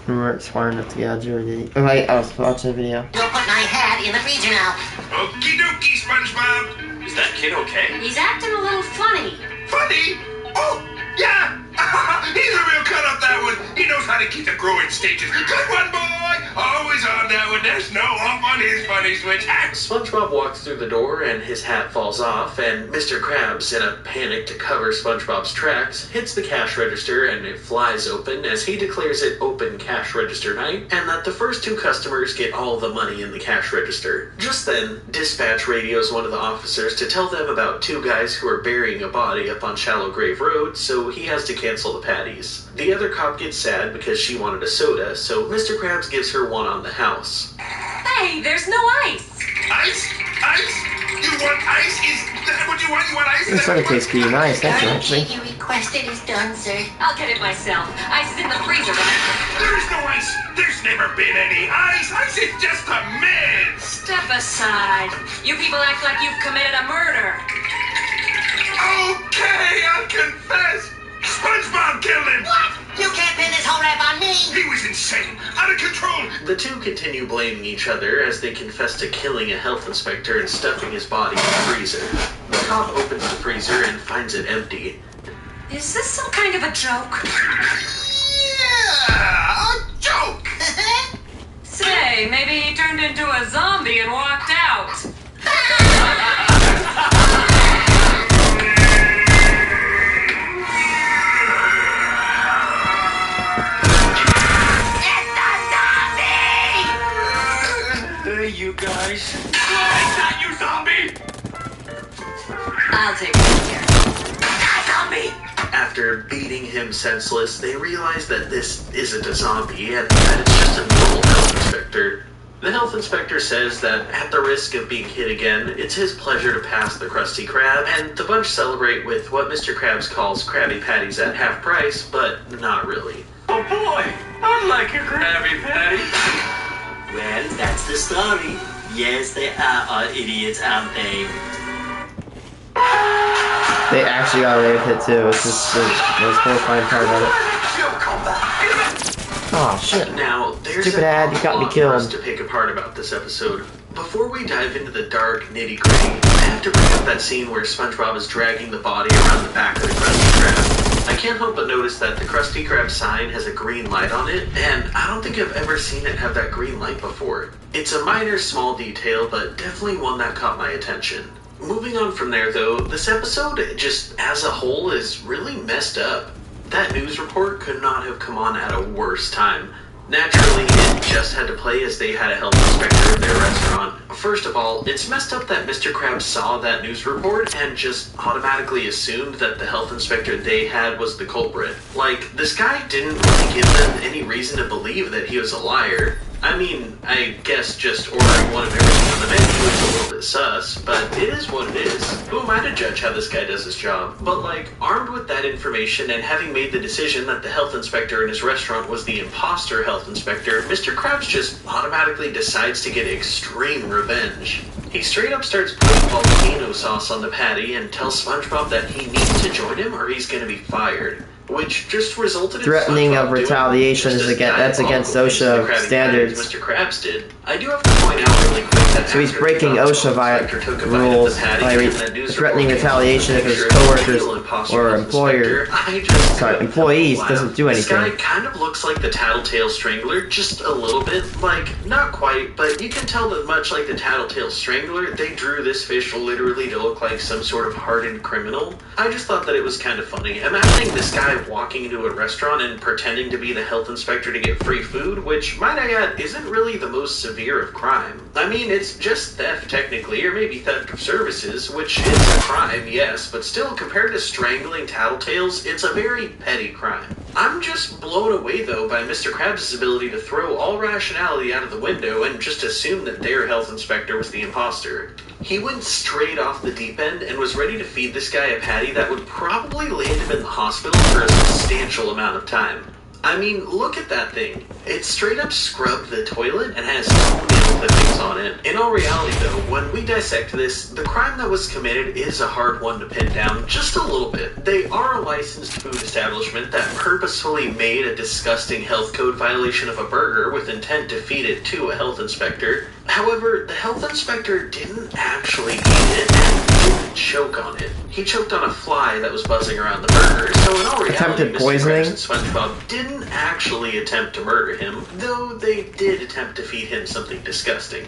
We weren't smart enough to get out of jury. Oh wait, I was watching a video. You'll put my hat in the freezer now. Okie dokie, SpongeBob. Is that kid okay? He's acting a little funny. Funny? Oh, yeah. He's a real cut up, that one. He knows how to keep the growing stages. Good one, boy. Always on that one. There's no off on his funny switch. SpongeBob walks through the door and his hat falls off, and Mr. Krabs, in a panic to cover SpongeBob's tracks, hits the cash register and it flies open as he declares it open cash register night, and that the first two customers get all the money in the cash register. Just then, dispatch radios one of the officers to tell them about two guys who are burying a body up on Shallow Grave Road, so he has to cancel the patties. The other cop gets sad because she wanted a soda, so Mr. Krabs gives her one on the house. Hey, there's no ice. Ice? Ice? You want ice? Is that what you want? You want ice? This soda tastes pretty nice, thank you, actually. Everything you requested is done, sir. I'll get it myself. Ice is in the freezer, right? There is no ice. There's never been any ice. Ice is just a myth. Step aside. You people act like you've committed a murder. Okay, I'll confess. SpongeBob killed him. What? You can't pin this whole rap on me. He was insane, out of control. The two continue blaming each other as they confess to killing a health inspector and stuffing his body in the freezer. The cop opens the freezer and finds it empty. Is this some kind of a joke? Yeah, a joke. Say, Hey, maybe he turned into a zombie and walked out. Hey, you guys. Take that, you zombie! I'll take it here. After beating him senseless, they realize that this isn't a zombie and that it's just a normal health inspector. The health inspector says that at the risk of being hit again, it's his pleasure to pass the Krusty Krab, and the bunch celebrate with what Mr. Krabs calls Krabby Patties at half price, but not really. Oh boy, I'd like a Krabby Patty. Well, that's the story. Yes, they are idiots, aren't they? They actually got away with it too. It's just the most horrifying part about it. Oh shit. Now, there's Stupid a ad, you got me lot for us killed. to pick apart about this episode. Before we dive into the dark nitty-gritty, I have to bring up that scene where SpongeBob is dragging the body around the back of the Krusty Krab. I can't help but notice that the Krusty Krab sign has a green light on it, and I don't think I've ever seen it have that green light before. It's a minor, small detail, but definitely one that caught my attention. Moving on from there, though, this episode, just as a whole, is really messed up. That news report could not have come on at a worse time. Naturally, it just had to play as they had a health inspector in their restaurant. First of all, it's messed up that Mr. Krabs saw that news report and just automatically assumed that the health inspector they had was the culprit. Like, this guy didn't really give them any reason to believe that he was a liar. I mean, I guess just ordering one of everything on the menu is a little bit sus, but it is what it is. Who am I to judge how this guy does his job? But like, armed with that information and having made the decision that the health inspector in his restaurant was the imposter health inspector, Mr. Krabs just automatically decides to get extreme revenge. He straight up starts putting volcano sauce on the patty and tells SpongeBob that he needs to join him or he's gonna be fired. Which just resulted in Threatening SpongeBob of retaliation doing is just as that's against diabolical OSHA things to Krabby standards. Patty as Mr. Krabs did. I do have to point out really quick that So he's after breaking the OSHA inspector took a bite of the rules patty by and that news threatening report came out retaliation to if make his sure it's a coworkers real imposter or health employer- inspector, I just sorry, couldn't employees help doesn't do This guy anything. kind of looks like the Tattletale Strangler, just a little bit. Like, not quite, but you can tell that much like the Tattletale Strangler, they drew this fish literally to look like some sort of hardened criminal. I just thought that it was kind of funny. Imagining this guy walking into a restaurant and pretending to be the health inspector to get free food, which, might I add, isn't really the most severe of crime. I mean, it's just theft, technically, or maybe theft of services, which is a crime, yes, but still, compared to strangling tattletales, it's a very petty crime. I'm just blown away, though, by Mr. Krabs' ability to throw all rationality out of the window and just assume that their health inspector was the imposter. He went straight off the deep end and was ready to feed this guy a patty that would probably land him in the hospital for a substantial amount of time. I mean, look at that thing. It straight up scrubbed the toilet and has toenail clippings on it. In all reality, though, when we dissect this, the crime that was committed is a hard one to pin down just a little bit. They are a licensed food establishment that purposefully made a disgusting health code violation of a burger with intent to feed it to a health inspector. However, the health inspector didn't actually eat it and didn't choke on it. He choked on a fly that was buzzing around the burger, so in all reality, Attempted Mr. poisoning? Krabs and SpongeBob didn't actually attempt to murder him, though they did attempt to feed him something disgusting.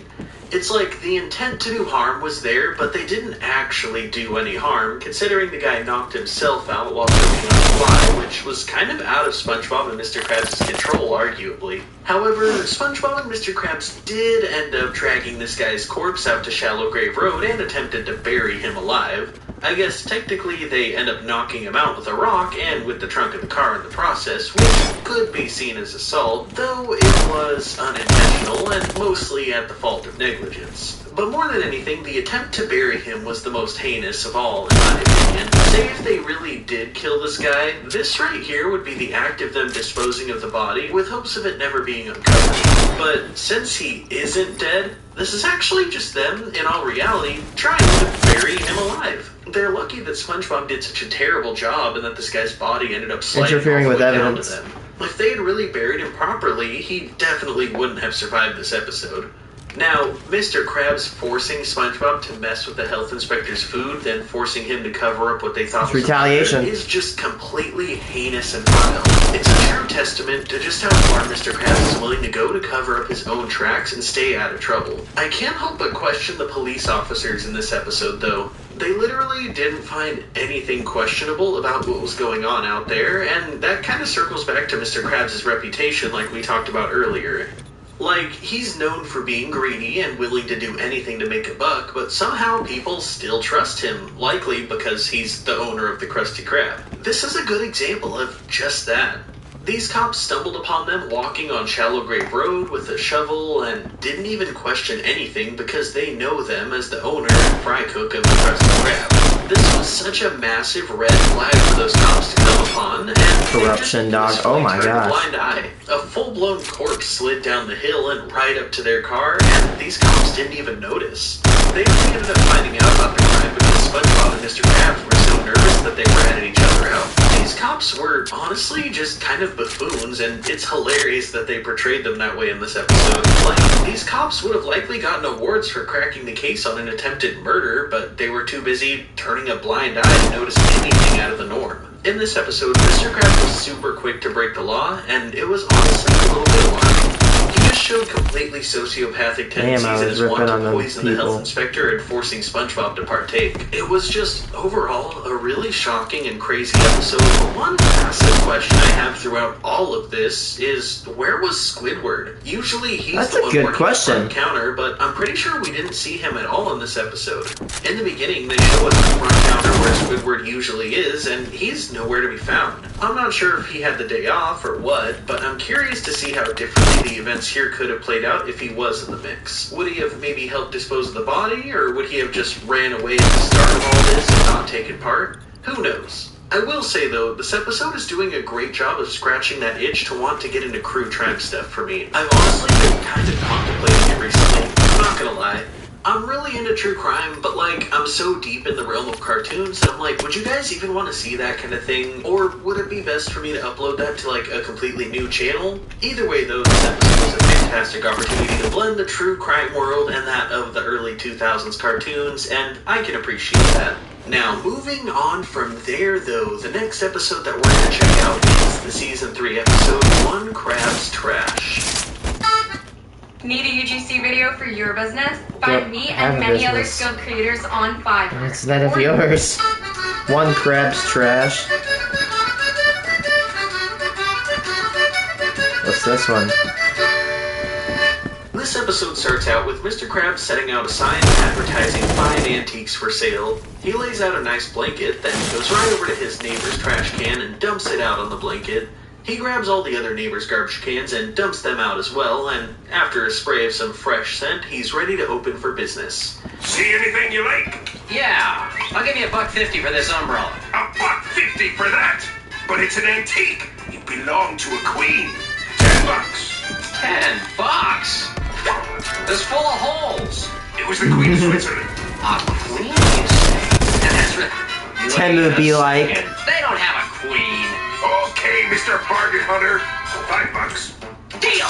It's like the intent to do harm was there, but they didn't actually do any harm, considering the guy knocked himself out while choking on a fly, which was kind of out of SpongeBob and Mr. Krabs' control, arguably. However, SpongeBob and Mr. Krabs did end up dragging this guy's corpse out to Shallow Grave Road and attempted to bury him alive. I guess technically they end up knocking him out with a rock and with the trunk of the car in the process, which could be seen as assault, though it was unintentional and mostly at the fault of negligence. But more than anything, the attempt to bury him was the most heinous of all, in my opinion. Say if they really did kill this guy, this right here would be the act of them disposing of the body with hopes of it never being uncovered. But since he isn't dead, this is actually just them, in all reality, trying to bury him alive. They're lucky that SpongeBob did such a terrible job and that this guy's body ended up sliding Interfering all the with way down evidence. to them. If they had really buried him properly, he definitely wouldn't have survived this episode. Now, Mr. Krabs forcing SpongeBob to mess with the health inspector's food, then forcing him to cover up what they thought It's was retaliation. is just completely heinous and vile. It's a true testament to just how far Mr. Krabs is willing to go to cover up his own tracks and stay out of trouble. I can't help but question the police officers in this episode, though. They literally didn't find anything questionable about what was going on out there, and that kind of circles back to Mr. Krabs' reputation like we talked about earlier. Like, he's known for being greedy and willing to do anything to make a buck, but somehow people still trust him, likely because he's the owner of the Krusty Krab. This is a good example of just that. These cops stumbled upon them walking on Shallow Grave Road with a shovel and didn't even question anything because they know them as the owner and fry cook of the Krusty Krab. This was such a massive red flag for those cops to come upon, and Corruption, dog. Oh my gosh. Blind eye. A full-blown corpse slid down the hill and right up to their car, and these cops didn't even notice. They only ended up finding out about the crime because SpongeBob and Mr. Krabs were so nervous that they ratted each other out. These cops were honestly just kind of buffoons, and it's hilarious that they portrayed them that way in this episode. Like, these cops would have likely gotten awards for cracking the case on an attempted murder, but they were too busy turning a blind eye to notice anything out of the norm. In this episode, Mr. Krabs was super quick to break the law, and it was honestly a little bit alarming. He just showed completely sociopathic tendencies in his want to poison the health inspector and forcing SpongeBob to partake. It was just, overall, a really shocking and crazy episode. But one massive question I have throughout all of this is, where was Squidward? Usually he's the one working front counter, but I'm pretty sure we didn't see him at all in this episode. In the beginning, they show us the front counter where Squidward usually is, and he's nowhere to be found. I'm not sure if he had the day off or what, but I'm curious to see how differently the events here could have played out if he was in the mix. Would he have maybe helped dispose of the body, or would he have just ran away at the start of all this and not taken part? Who knows? I will say though, this episode is doing a great job of scratching that itch to want to get into crew tribe stuff for me. I've honestly been kind of contemplating it recently, I'm not gonna lie. I'm really into true crime, but like, I'm so deep in the realm of cartoons, I'm like, would you guys even want to see that kind of thing? Or would it be best for me to upload that to like a completely new channel? Either way though, this episode was a fantastic opportunity to blend the true crime world and that of the early 2000s cartoons, and I can appreciate that. Now, moving on from there though, the next episode that we're going to check out is the Season 3 episode, One Krabs Trash. Need a UGC video for your business? Find me and many other skilled creators on Fiverr. It's none of yours. One Krabs Trash. What's this one? This episode starts out with Mr. Krabs setting out a sign advertising 5 antiques for sale. He lays out a nice blanket, then goes right over to his neighbor's trash can and dumps it out on the blanket. He grabs all the other neighbors' garbage cans and dumps them out as well, and after a spray of some fresh scent, he's ready to open for business. See anything you like? Yeah, I'll give you $1.50 for this umbrella. $1.50 for that? But it's an antique. It belonged to a queen. $10. $10? It's full of holes. It was the Queen of Switzerland. A queen, you say? And that's right. Tend to be like... They don't have a queen. Okay, Mr. Bargain Hunter. $5. Deal.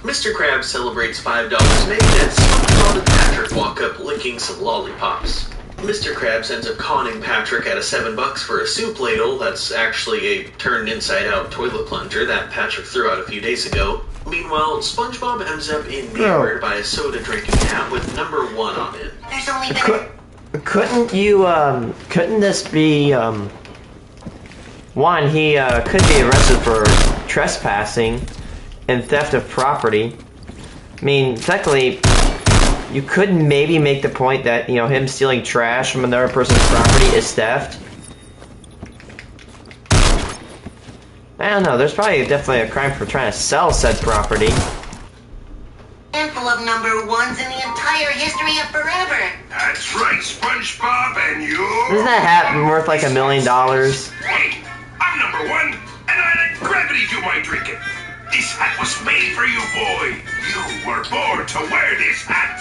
Mr. Krabs celebrates $5 made as SpongeBob and Patrick walk up licking some lollipops. Mr. Krabs ends up conning Patrick out of $7 for a soup ladle that's actually a turned inside-out toilet plunger that Patrick threw out a few days ago. Meanwhile, SpongeBob ends up enamored by a soda-drinking cat with number 1 on it. There's only been... Couldn't this be, one, he, could be arrested for trespassing and theft of property. I mean, technically, you could maybe make the point that, you know, him stealing trash from another person's property is theft. I don't know, there's probably definitely a crime for trying to sell said property. Handful of number 1s in the entire history of forever. That's right, SpongeBob, and you... Isn't that hat worth like $1 million? Hey, I'm number 1, and I let gravity do my drinking. This hat was made for you, boy. You were born to wear this hat.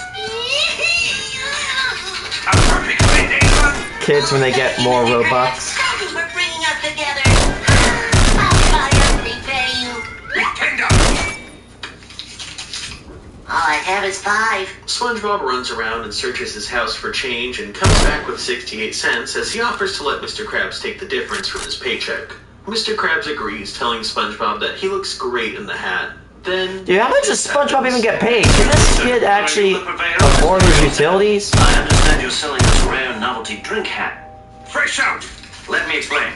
A perfect fit, eh? Kids when they get more Robux. Thank you for bringing us together. I'll buy and repay you. $10. All I have is 5. SpongeBob runs around and searches his house for change and comes back with 68 cents as he offers to let Mr. Krabs take the difference from his paycheck. Mr. Krabs agrees, telling SpongeBob that he looks great in the hat. Then... Dude, how much does SpongeBob even get paid? Can this kid actually afford his utilities? I understand you're selling this rare novelty drink hat. Fresh out. Let me explain.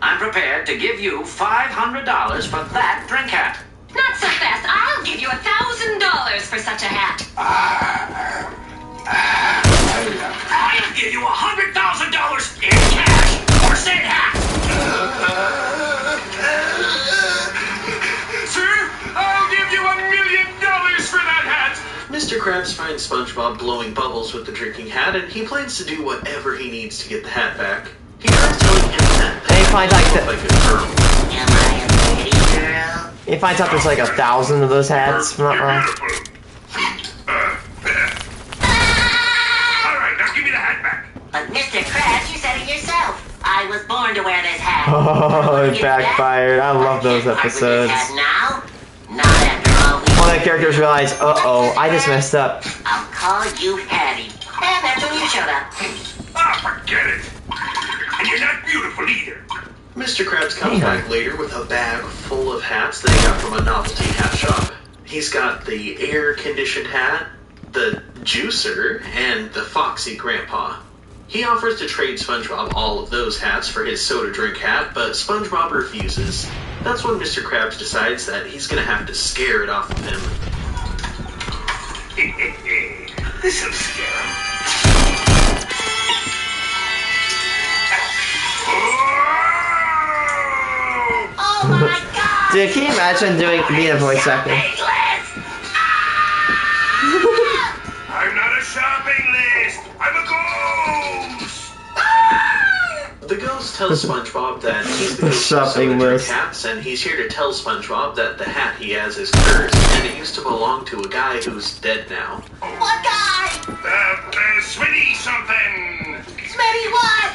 I'm prepared to give you $500 for that drink hat. Not so fast. I'll give you $1,000 for such a hat. I'll give you $100,000 in cash for said hat. Sir, I'll give you $1 million for that hat. Mr. Krabs finds SpongeBob blowing bubbles with the drinking hat, and he plans to do whatever he needs to get the hat back. He tries telling him that And he finds like look like a girl. Am I a pretty girl? he finds out there's like 1,000 of those hats. If I'm not You're wrong. beautiful. All right, now give me the hat back. But Mr. Krabs, you said it yourself. I was born to wear this hat. Oh, it backfired. I love those I can't part with this episodes. hat now. Not after all we... One of the characters realized, uh-oh, I just messed up. I'll call you Hattie. And that's when you showed up. Ah, forget it. And you're not beautiful either. Mr. Krabs comes back later with a bag full of hats that he got from a novelty hat shop. He's got the air-conditioned hat, the juicer, and the Foxy Grandpa. He offers to trade SpongeBob all of those hats for his soda drink hat, but SpongeBob refuses. That's when Mr. Krabs decides that he's gonna have to scare it off of him. This'll scare him. Oh my god! Dude, can you imagine being a voice actor? I'm not a shopping list. I'm a ghost. The ghost tells SpongeBob that he's the ghost of Shopping soda drink list. hats, and he's here to tell SpongeBob that the hat he has is cursed, and it used to belong to a guy who's dead now. What guy? Smitty something. Smitty what?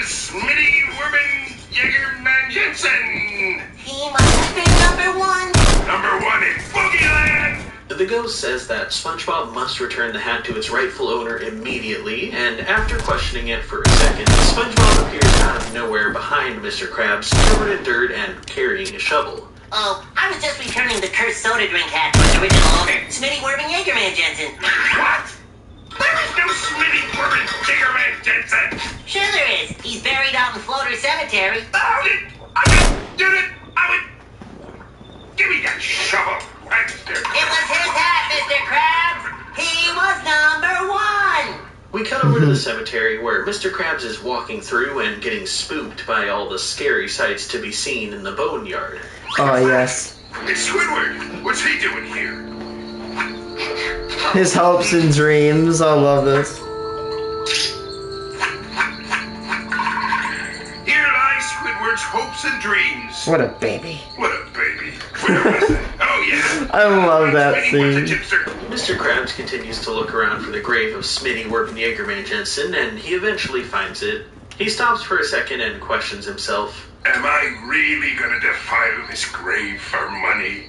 Smitty Werman Jägerman Jensen. He must have been number one. Number one in Boogieland. The ghost says that SpongeBob must return the hat to its rightful owner immediately, and after questioning it for a second, SpongeBob appears out of nowhere behind Mr. Krabs, covered in dirt and carrying a shovel. Oh, I was just returning the cursed soda drink hat to its original owner, Smitty Werman Jägerman Jensen. What? There is no Smitty Werman Jägerman Jensen. Sure there is. He's buried out in Floater Cemetery. How did I did it? I would give me that shovel. Right there. It was his hat, Mr. Krabs. He was number one. We cut over to the cemetery where Mr. Krabs is walking through and getting spooked by all the scary sights to be seen in the boneyard. Oh, yes. It's Squidward. What's he doing here? His hopes and dreams. I love this. Here lies Squidward's hopes and dreams. What a baby. What a baby. Where was it? Oh, yeah. I love that Smitty was a scene. tipster. Mr. Krabs continues to look around for the grave of Smitty Werman Jägerman Jensen, and he eventually finds it. He stops for a second and questions himself. Am I really gonna defile this grave for money?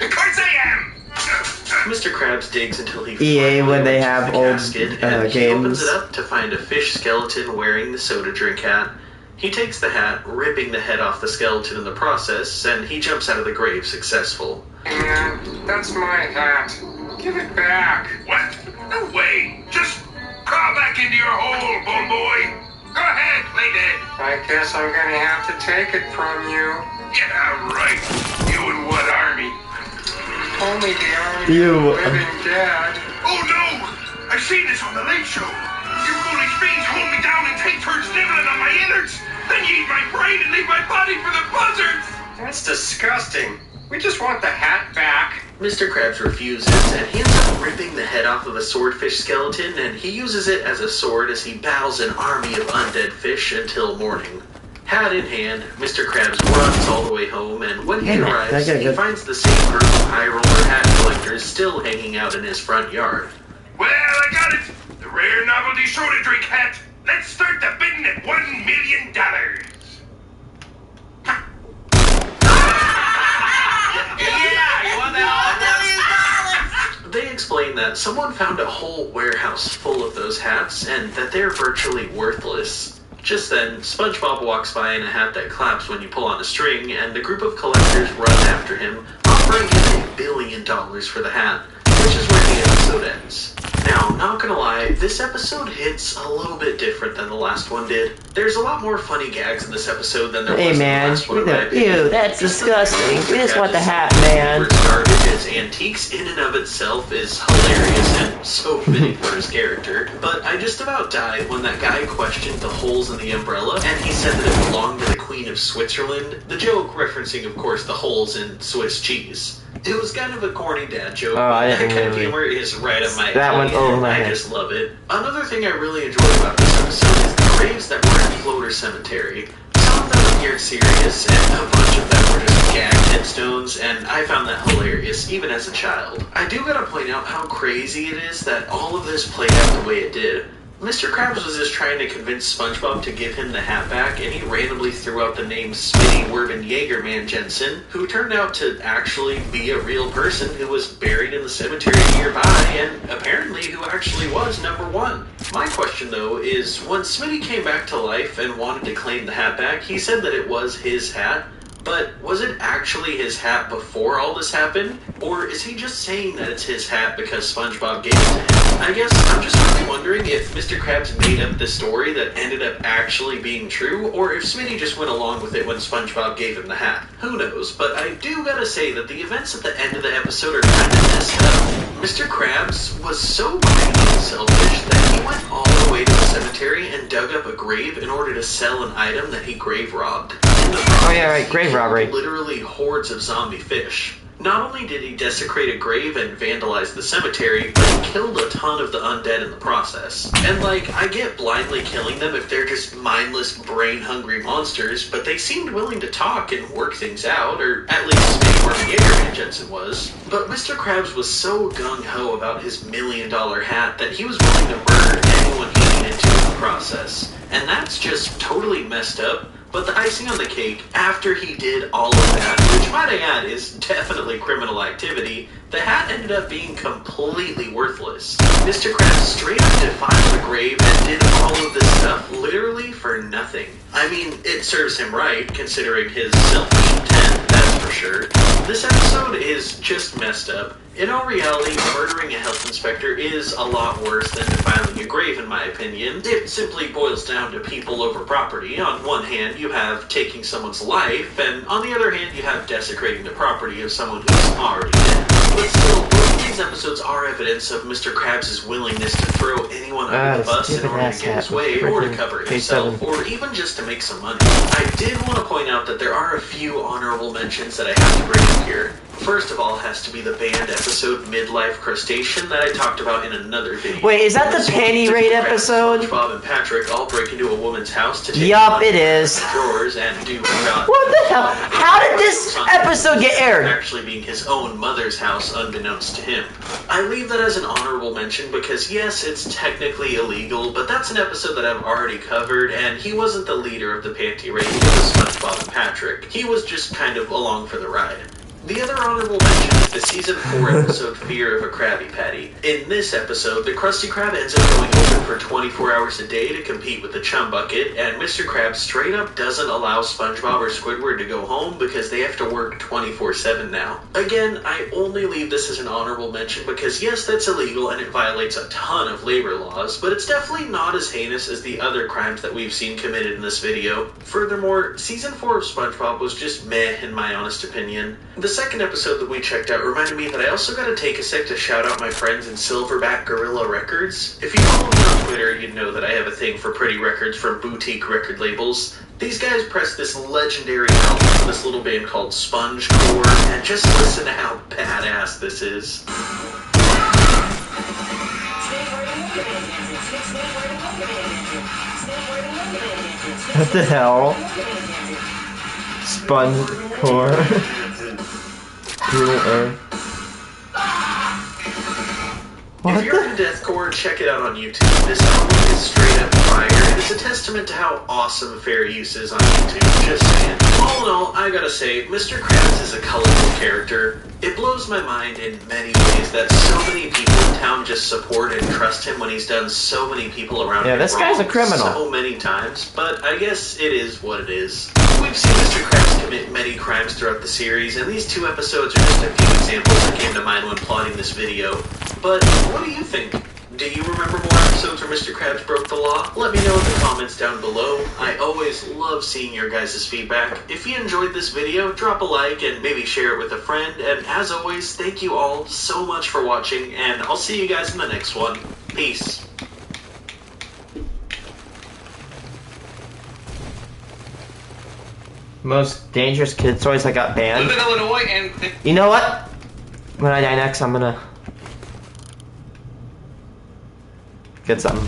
Of course I am! Mr. Krabs digs until he EA when they finally have opens the old, casket, and he games. opens it up to find a fish skeleton wearing the soda drink hat. He takes the hat, ripping the head off the skeleton in the process, and he jumps out of the grave successful. Yeah, that's my hat. Give it back. What? No way! Just crawl back into your hole, Bone Boy! Go ahead, play dead! I guess I'm gonna have to take it from you. Yeah, right. You and what army? Only the army You- of the living dead. Oh no! I've seen this on the Late Show! You foolish fiends hold me down and take turns nibbling on my innards! Then you eat my brain and leave my body for the buzzards! That's disgusting. We just want the hat back. Mr. Krabs refuses, and he ends up ripping the head off of a swordfish skeleton, and he uses it as a sword as he battles an army of undead fish until morning. Hat in hand, Mr. Krabs runs all the way home, and when he Damn it, arrives, that got he good. finds the same group of high roller hat collectors still hanging out in his front yard. Well, I got it! The rare novelty soda drink hat! Let's start the bidding at $1 million! Yeah, you want that all? They explain that someone found a whole warehouse full of those hats, and that they're virtually worthless. Just then, SpongeBob walks by in a hat that claps when you pull on a string, and a group of collectors run after him, offering him $1 billion for the hat, which is where the episode ends. Now, not gonna lie, this episode hits a little bit different than the last one did. There's a lot more funny gags in this episode than there was in the last one. Ew, that's disgusting. We just want the hat, man. His antiques in and of itself is hilarious and so fitting for his character. But I just about died when that guy questioned the holes in the umbrella, and he said that it belonged to the Queen of Switzerland. The joke referencing, of course, the holes in Swiss cheese. It was kind of a corny dad joke, but that kind of humor is right up my alley. I just love it. Another thing I really enjoyed about this episode is the graves that were in Floater Cemetery. Some of them appeared serious, and a bunch of them were just gag headstones, and I found that hilarious, even as a child. I do gotta point out how crazy it is that all of this played out the way it did. Mr. Krabs was just trying to convince SpongeBob to give him the hat back, and he randomly threw out the name Smitty Werben Jaegerman Jensen, who turned out to actually be a real person who was buried in the cemetery nearby, and apparently who actually was number one. My question, though, is when Smitty came back to life and wanted to claim the hat back, he said that it was his hat. But was it actually his hat before all this happened? Or is he just saying that it's his hat because SpongeBob gave it to him? I guess I'm just really wondering if Mr. Krabs made up this story that ended up actually being true, or if Smitty just went along with it when SpongeBob gave him the hat. Who knows, but I do gotta say that the events at the end of the episode are kind of messed up. Mr. Krabs was so greedy and selfish that he went all the way to the cemetery and dug up a grave in order to sell an item that he grave robbed. Oh yeah, right, grave robbery. Literally hordes of zombie fish. Not only did he desecrate a grave and vandalize the cemetery, but he killed a ton of the undead in the process. And like, I get blindly killing them if they're just mindless, brain-hungry monsters, but they seemed willing to talk and work things out, or at least Smitty Werben Jaegerman Jensen was. But Mr. Krabs was so gung-ho about his $1 million hat that he was willing to murder anyone he needed to in the process. And that's just totally messed up. But the icing on the cake, after he did all of that, which might I add is definitely criminal activity, the hat ended up being completely worthless. Mr. Krabs straight up defiled the grave and did all of this stuff literally for nothing. I mean, it serves him right, considering his selfish intent, that's for sure. This episode is just messed up. In all reality, murdering a health inspector is a lot worse than defiling a grave, in my opinion. It simply boils down to people over property. On one hand, you have taking someone's life, and on the other hand, you have desecrating the property of someone who's already dead. But still, both of these episodes are evidence of Mr. Krabs' willingness to throw anyone under the bus in order to get his way, or to cover himself, or even just to make some money. I did want to point out that there are a few honorable mentions that I have to bring up here. First of all has to be the banned episode Midlife Crustacean that I talked about in another video. Wait, is that the panty raid episode? Bob and Patrick all break into a woman's house to take yup, it is. drawers and do what the hell? How did this episode get aired? Actually being his own mother's house unbeknownst to him. I leave that as an honorable mention because yes, it's technically illegal, but that's an episode that I've already covered, and he wasn't the leader of the panty raid, it was SpongeBob and Patrick. He was just kind of along for the ride. The other honorable mention is the Season 4 episode Fear of a Krabby Patty. In this episode, the Krusty Krab ends up going open for 24 hours a day to compete with the Chum Bucket, and Mr. Krabs straight up doesn't allow SpongeBob or Squidward to go home because they have to work 24/7 now. Again, I only leave this as an honorable mention because yes, that's illegal and it violates a ton of labor laws, but it's definitely not as heinous as the other crimes that we've seen committed in this video. Furthermore, Season 4 of SpongeBob was just meh in my honest opinion. The second episode that we checked out reminded me that I also gotta take a sec to shout out my friends in Silverback Gorilla Records. If you follow me on Twitter, you'd know that I have a thing for pretty records from boutique record labels. These guys pressed this legendary album from this little band called Spongecore, and just listen to how badass this is. What the hell? Spongecore. If you're into deathcore, check it out on YouTube. This album is straight up fire, and it's a testament to how awesome fair use is on YouTube. Just saying. All in all, I gotta say, Mr. Krabs is a colorful character. It blows my mind in many ways that so many people in town just just support and trust him when he's done so many people around him this guy's a wrong criminal. so many times, but I guess it is what it is. We've seen Mr. Krabs commit many crimes throughout the series, and these 2 episodes are just a few examples that came to mind when plotting this video. But what do you think? Do you remember more episodes where Mr. Krabs broke the law? Let me know in the comments down below. I always love seeing your guys' feedback. If you enjoyed this video, drop a like and maybe share it with a friend. And as always, thank you all so much for watching, and I'll see you guys in the next one. Peace. Most dangerous kid toys I got banned. Live in Illinois and... You know what? When I die next, I'm gonna get something.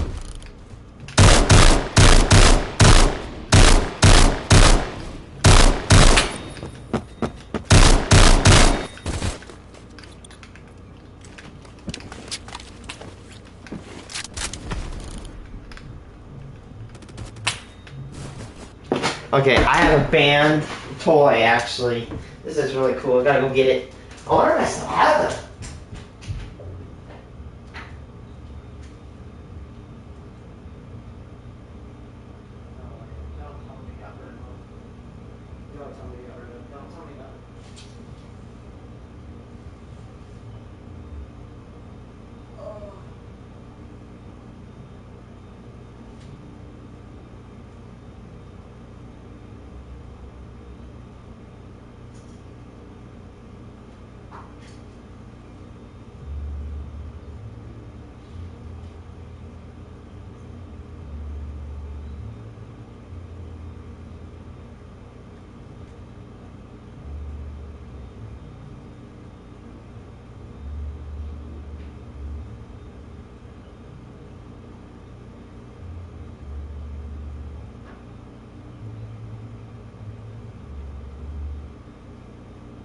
Okay, I have a band toy actually. This is really cool. I gotta go get it. I wonder if I still have it.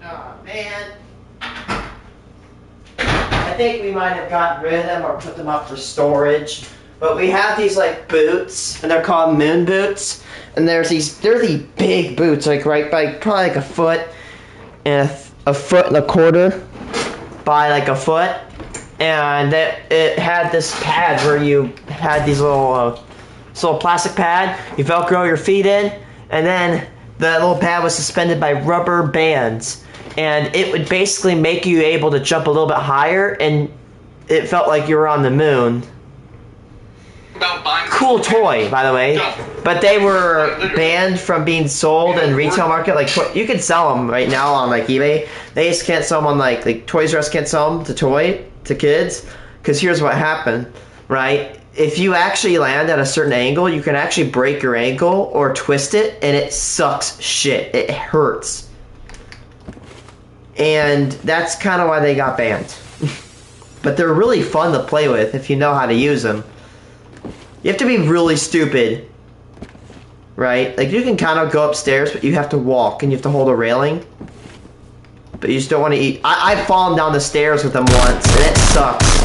Oh man. I think we might have gotten rid of them or put them up for storage. But we have these like boots, and they're called moon boots. And they're these big boots, like probably like a foot and a foot and a quarter by like a foot. And it had this pad where you had these little plastic pad. You Velcro your feet in, and then the little pad was suspended by rubber bands. And it would basically make you able to jump a little bit higher, and it felt like you were on the moon. Cool toy, by the way. But they were banned from being sold in retail market. Like, you can sell them right now on like eBay. They just can't sell them on like Toys R Us can't sell them to kids. Because here's what happened, right? If you actually land at a certain angle, you can actually break your ankle or twist it, and it sucks shit. It hurts. And that's kind of why they got banned. But they're really fun to play with if you know how to use them. You have to be really stupid, right? Like, you can kind of go upstairs, but you have to walk, and you have to hold a railing. But you just don't want to eat. I've fallen down the stairs with them once, and it sucks.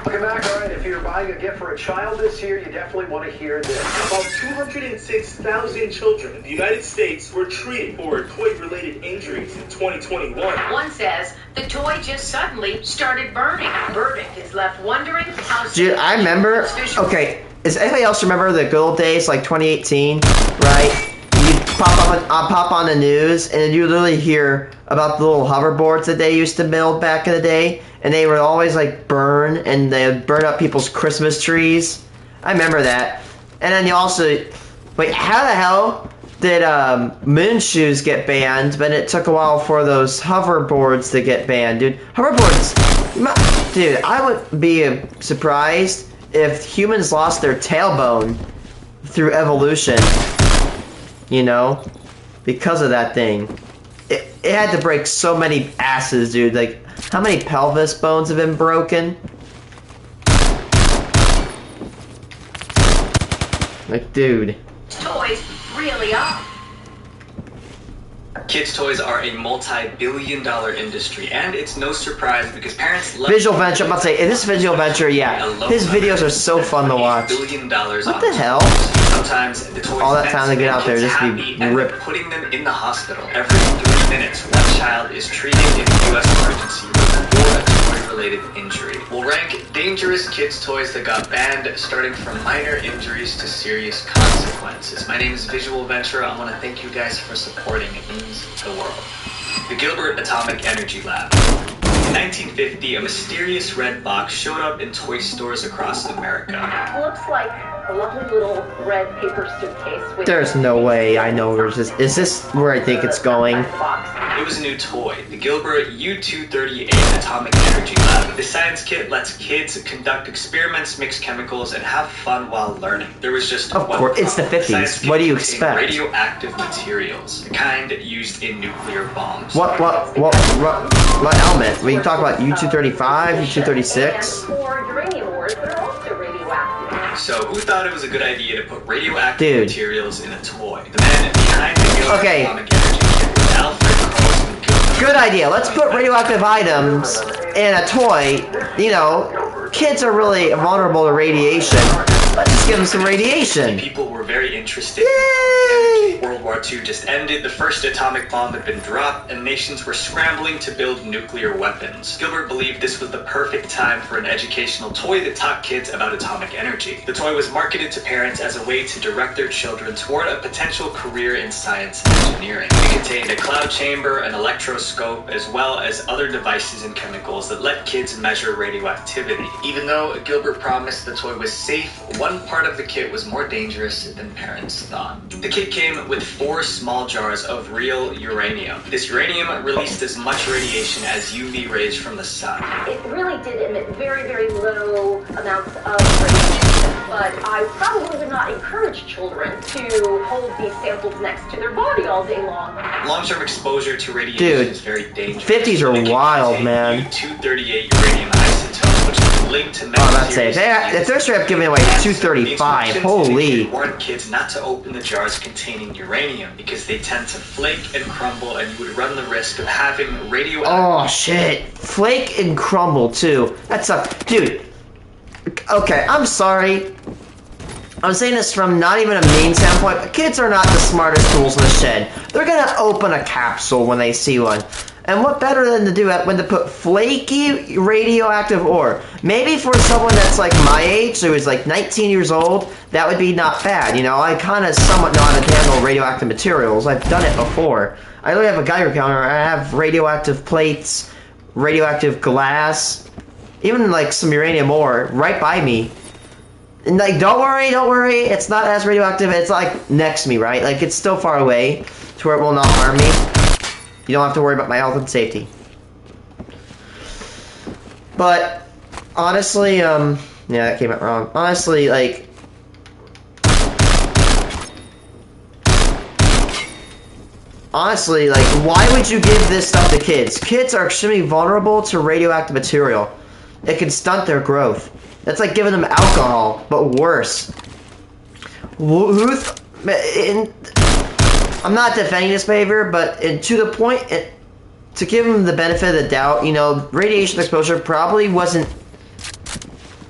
Welcome back. All right, if you're buying a gift for a child this year, you definitely want to hear this. About 206,000 children in the United States were treated for toy-related injuries in 2021. One says the toy just suddenly started burning. Verdict is left wondering how... Dude, I remember... Okay, does anybody else remember the good old days, like 2018, right? You pop on the news, and you literally hear about the little hoverboards that they used to build back in the day, and they would always like burn, and they would burn up people's Christmas trees. I remember that. And then you also... Wait, how the hell did moon shoes get banned, but it took a while for those hoverboards to get banned, dude? Hoverboards... Dude, I would be surprised if humans lost their tailbone through evolution. You know? Because of that thing. It had to break so many asses, dude. Like, how many pelvis bones have been broken? Like, dude. Toys really are. Kids' toys are a multi-billion-dollar industry, and it's no surprise because parents love... Visual Venture, I'm about to say, this Visual Venture, yeah. His videos are so fun to watch. What the hell? Sometimes the toys all that time to get out there just be ripped. Putting them in the hospital every 3 minutes, one child is treated in the U.S. emergency room for a toy-related injury. We'll rank dangerous kids' toys that got banned, starting from minor injuries to serious consequences. My name is Visual Venture. I want to thank you guys for supporting. It means the world. The Gilbert Atomic Energy Lab. In 1950, a mysterious red box showed up in toy stores across America. It looks like a lovely little red paper suitcase with... There's no way I know where this is. This where I think it's going? It was a new toy, the Gilbert U-238 Atomic Energy Lab. The science kit lets kids conduct experiments, mix chemicals, and have fun while learning. There was just of course, it's the 50s. What do you expect? Radioactive materials, the kind used in nuclear bombs. What element? We can talk about U-235, U-236. Or uranium ores that are also radioactive. So, who thought it was a good idea to put radioactive materials in a toy? The man behind the Gilbert Atomic Energy Kit was Alfred Carlson Gilbert. Good idea. Let's put radioactive items in a toy. You know, kids are really vulnerable to radiation. Let's just give them some radiation. People were very interested. Yay! World War II just ended, the first atomic bomb had been dropped, and nations were scrambling to build nuclear weapons. Gilbert believed this was the perfect time for an educational toy that taught kids about atomic energy. The toy was marketed to parents as a way to direct their children toward a potential career in science and engineering. It contained a cloud chamber, an electroscope, as well as other devices and chemicals that let kids measure radioactivity. Even though Gilbert promised the toy was safe, one part of the kit was more dangerous than parents thought. The kit came with 4 small jars of real uranium. This uranium released as much radiation as UV rays from the sun. It really did emit very, very low amounts of radiation, but I probably would not encourage children to hold these samples next to their body all day long. Long-term exposure to radiation is very dangerous. 50s are wild, man. U-238 uranium isotopes, which is linked to many that's safe. If they're straight up giving away 235, holy. Warned kids not to open the jars containing uranium because they tend to flake and crumble, and you would run the risk of having radioactive. Oh shit! Flake and crumble too. That sucks, dude. Okay, I'm sorry. I'm saying this from not even a mean standpoint, but kids are not the smartest tools in the shed. They're gonna open a capsule when they see one. And what better than to do that when to put flaky radioactive ore? Maybe for someone that's like my age, who is like 19 years old, that would be not bad. You know, I kind of somewhat know how to handle radioactive materials. I've done it before. I literally have a Geiger counter. I have radioactive plates, radioactive glass, even like some uranium ore right by me. And like, don't worry, it's not as radioactive. It's like next to me, right? Like, it's still far away to where it will not harm me. You don't have to worry about my health and safety. But honestly, yeah, that came out wrong. Honestly, like, why would you give this stuff to kids? Kids are extremely vulnerable to radioactive material. It can stunt their growth. That's like giving them alcohol, but worse. I'm not defending this behavior, but to the point, to give them the benefit of the doubt, you know, radiation exposure probably wasn't.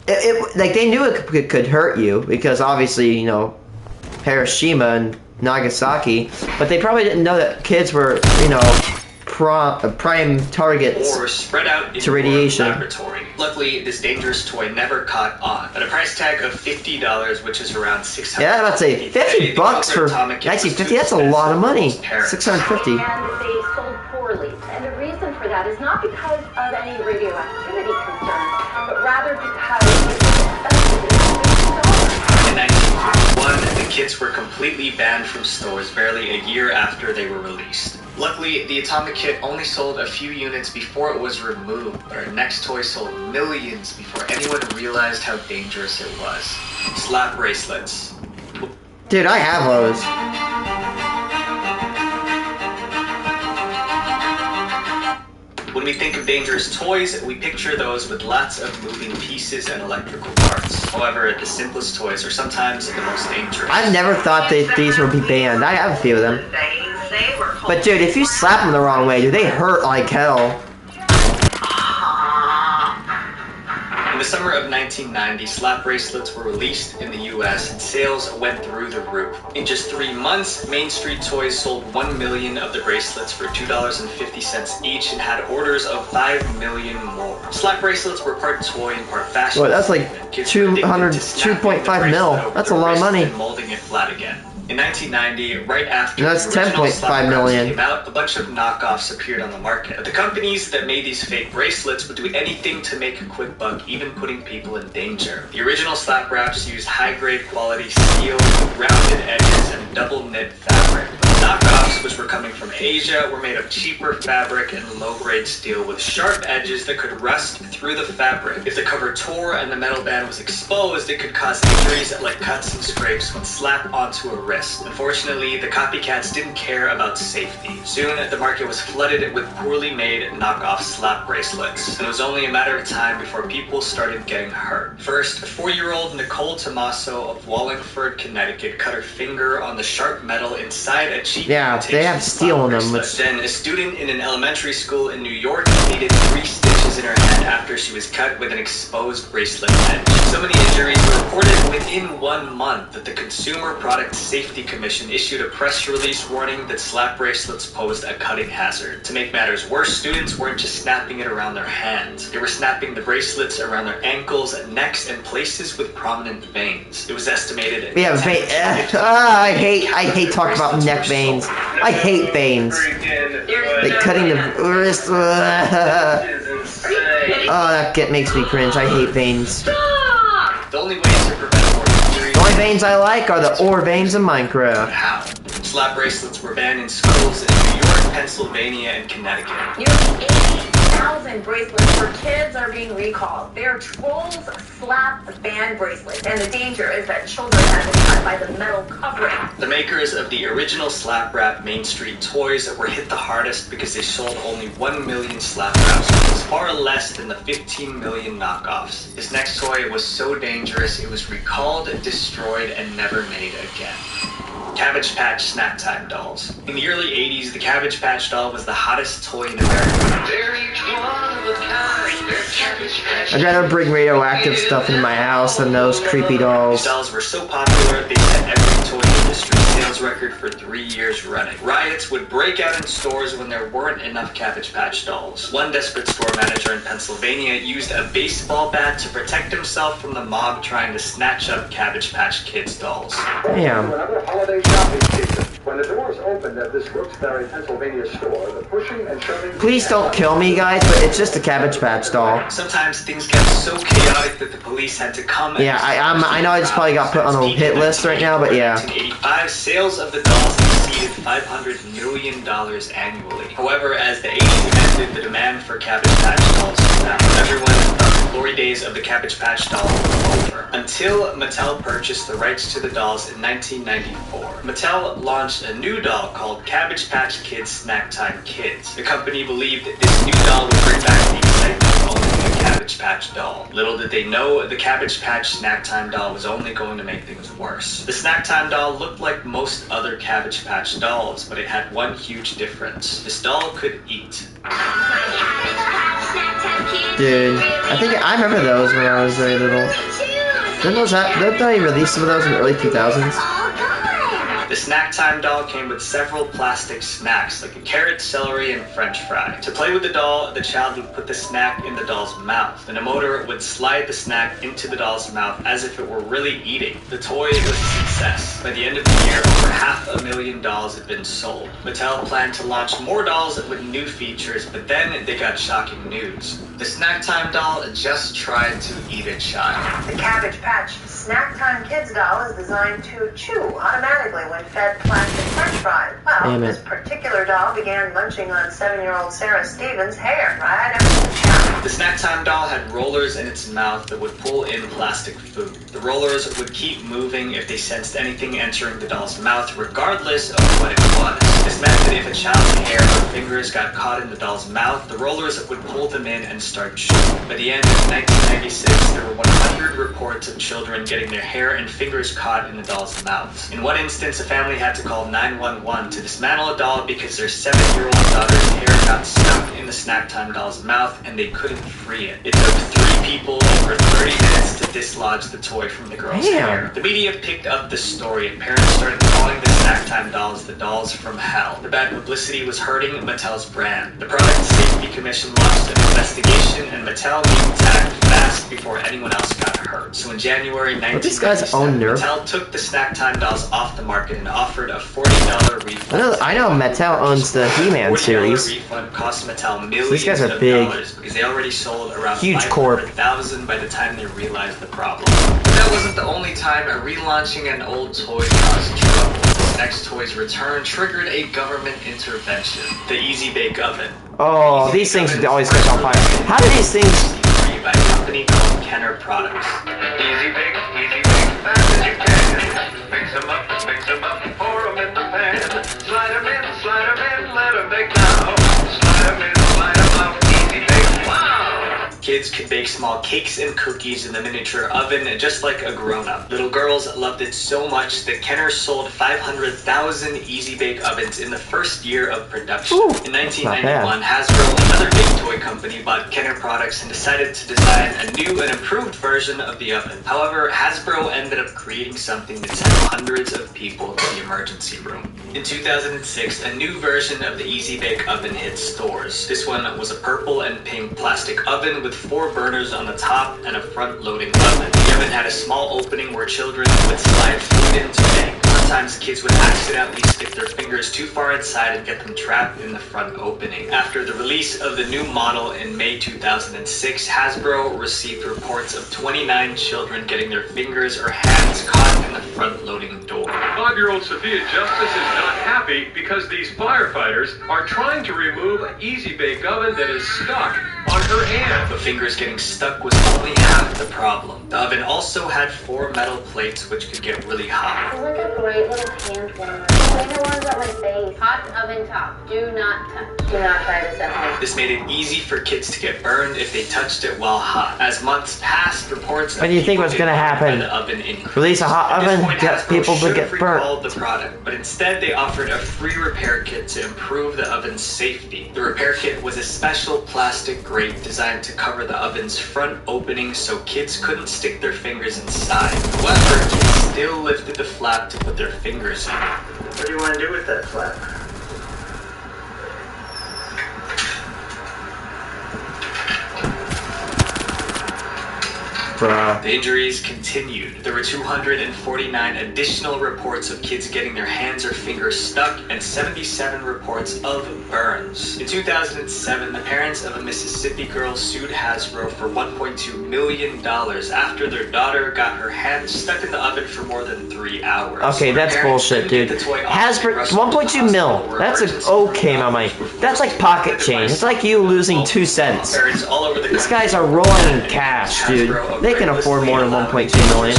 Like, they knew it could hurt you because obviously, you know, Hiroshima and Nagasaki, but they probably didn't know that kids were, you know, prime targets or spread out to radiation. Laboratory. Luckily, this dangerous toy never caught on. At a price tag of $50, which is around $600. Yeah, I'm about to say $50 for 1950. That's a lot of money. $650. And they sold poorly, and the reason for that is not because of any radioactivity concerns, but rather because in 1951, the kits were completely banned from stores barely a year after they were released. Luckily, the Atomic Kit only sold a few units before it was removed, but our next toy sold millions before anyone realized how dangerous it was. Slap bracelets. Dude, I have those. When we think of dangerous toys, we picture those with lots of moving pieces and electrical parts. However, the simplest toys are sometimes the most dangerous. I've never thought that these would be banned. I have a few of them. But dude, if you slap them the wrong way, dude, they hurt like hell. In the summer of 1990, slap bracelets were released in the US and sales went through the roof. In just 3 months, Main Street Toys sold 1 million of the bracelets for $2.50 each and had orders of 5 million more. Slap bracelets were part toy and part fashion. Well, that's like 2.5 mil. That's a lot of money. And molding it flat again. In 1990, right after that's the original 10.5 slap million came out, a bunch of knockoffs appeared on the market. But the companies that made these fake bracelets would do anything to make a quick buck, even putting people in danger. The original slap wraps used high-grade quality steel with rounded edges and double knit fabric. Knockoffs, which were coming from Asia, were made of cheaper fabric and low-grade steel with sharp edges that could rust through the fabric. If the cover tore and the metal band was exposed, it could cause injuries like cuts and scrapes when slapped onto a wrist. Unfortunately, the copycats didn't care about safety. Soon, the market was flooded with poorly made knockoff slap bracelets, and it was only a matter of time before people started getting hurt. First, 4-year-old Nicole Tomaso of Wallingford, Connecticut cut her finger on the sharp metal inside a cheap they have steel in them. Then a student in an elementary school in New York needed 3 stitches in her hand after she was cut with an exposed bracelet edge. So many injuries were reported within 1 month that the Consumer Product Safety Commission issued a press release warning that slap bracelets posed a cutting hazard. To make matters worse, students weren't just snapping it around their hands. They were snapping the bracelets around their ankles, necks, and places with prominent veins. It was estimated. Yeah, vein. I hate talking about neck veins. I hate veins. Like cutting the wrist. Oh, that makes me cringe. I hate veins. The only ways to prevent more injuries. The only veins I like are the ore veins in Minecraft. How? Slap bracelets were banned in schools in New York, Pennsylvania, and Connecticut. Nearly 80,000 bracelets for kids are being recalled. They are Trolls slap band bracelets, and the danger is that children have been cut by the metal covering. The makers of the original slap wrap Main Street Toys were hit the hardest because they sold only 1 million slap wraps, which is far less than the 15 million knockoffs. This next toy was so dangerous it was recalled, destroyed, and never made again. Cabbage Patch Snack Time dolls. In the early 80s, the Cabbage Patch doll was the hottest toy in America. I'd rather bring radioactive stuff into my house than those creepy dolls. These dolls were so popular, they set every toy industry sales record for 3 years running. Riots would break out in stores when there weren't enough Cabbage Patch dolls. One desperate store manager in Pennsylvania used a baseball bat to protect himself from the mob trying to snatch up Cabbage Patch Kids dolls. Damn. When the doors opened at this Wilkes-Barre, Pennsylvania store, the pushing and shoving... Please don't kill me, guys, but it's just a Cabbage Patch doll. Sometimes things get so chaotic that the police had to come and... Yeah, I know I just probably got put on a hit list right now, but yeah. In 1985, sales of the dolls exceeded $500 million annually. However, as the 80s ended, the demand for Cabbage Patch dolls was down. Everyone thought the glory days of the Cabbage Patch doll were over. Until Mattel purchased the rights to the dolls in 1994. Mattel launched a new doll called Cabbage Patch Kids Snack Time Kids. The company believed that this new doll would bring back the excitement of owning a Cabbage Patch doll. Little did they know, the Cabbage Patch Snack Time doll was only going to make things worse. The Snack Time doll looked like most other Cabbage Patch dolls, but it had one huge difference. This doll could eat. Dude, I remember those when I was very little. Didn't they release some of those in the early 2000s? The Snack Time doll came with several plastic snacks, like a carrot, celery, and french fry. To play with the doll, the child would put the snack in the doll's mouth. Then a motor would slide the snack into the doll's mouth as if it were really eating. The toy was a success. By the end of the year, over 500,000 dolls had been sold. Mattel planned to launch more dolls with new features, but then they got shocking news. The Snack Time doll just tried to eat a child. The Cabbage Patch Snack Time Kids doll is designed to chew automatically when fed plastic french fries. Well, this particular doll began munching on 7-year-old Sarah Stevens' hair right after the shower. The Snack Time doll had rollers in its mouth that would pull in plastic food. The rollers would keep moving if they sensed anything entering the doll's mouth, regardless of what it was. This meant that if a child's hair or fingers got caught in the doll's mouth, the rollers would pull them in and start chewing. By the end of 1996, there were 100 reports of children getting their hair and fingers caught in the doll's mouths. In one instance, a family had to call 911 to dismantle a doll because their 7-year-old daughter's hair got stuck in the Snack Time doll's mouth and they couldn't free it. It took 3 people over 30 minutes to dislodge the toy from the girl's hair. The media picked up the story and parents started calling the Snack Time dolls the dolls from hell. The bad publicity was hurting Mattel's brand. The Product Safety Commission launched an investigation and Mattel moved to act fast before anyone else got hurt. So in January 1997, Mattel took the Snack Time dolls off the market and offered a $40 refund. I know Mattel owns the He-Man series. $40 refund cost Mattel millions These guys are of big. dollars because they already sold around Huge corp. 500,000 by the time they realized the problem. But that wasn't the only time relaunching an old toy caused trouble. This next toy's return triggered a government intervention. The Easy Bake Oven. Oh, these things always catch on fire. How do these things... By a company called Kenner Products. Easy bake, fast as you can. Mix them up, pour them in the pan. Slide them in, let them bake now. Slide them in, slide them out. Easy bake, wow! Kids could bake small cakes and cookies in the miniature oven just like a grown-up. Little girls loved it so much that Kenner sold 500,000 Easy Bake Ovens in the first year of production. In 1991, Hasbro, another big toy company, bought Kenner Products and decided to design a new and improved version of the oven. However, Hasbro ended up creating something that sent hundreds of people to the emergency room. In 2006, a new version of the Easy Bake Oven hit stores. This one was a purple and pink plastic oven with 4 burners on the top and a front-loading oven. The oven had a small opening where children would slide food in to bake. Sometimes kids would accidentally stick their fingers too far inside and get them trapped in the front opening. After the release of the new model in May 2006, Hasbro received reports of 29 children getting their fingers or hands caught in the front-loading door. 5-year-old Sophia Justice is not happy because these firefighters are trying to remove an Easy Bake Oven that is stuck on her hand. But fingers getting stuck was only half the problem. The oven also had 4 metal plates which could get really hot. It's like a great little hand warmer. Cleaner ones on my face. Hot oven top. Do not touch. Do not try this at home. This made it easy for kids to get burned if they touched it while hot. As months passed, reports What do you think was going to happen? Release a hot oven, get people to get burnt. The product, but instead they offered a free repair kit to improve the oven's safety. The repair kit was a special plastic grate designed to cover the oven's front opening so kids couldn't stick their fingers inside. However, kids still lifted the flap to put their fingers in. What do you want to do with that flap? Bruh. The injuries continued. There were 249 additional reports of kids getting their hands or fingers stuck and 77 reports of burns. In 2007, the parents of a Mississippi girl sued Hasbro for $1.2 million after their daughter got her hands stuck in the oven for more than 3 hours. Okay, that's bullshit, dude. Hasbro, 1.2 mil. That's an okay amount of money. That's like pocket change. It's like you losing 2 cents. These guys are rolling in cash, dude. They can afford more than 1.2 million.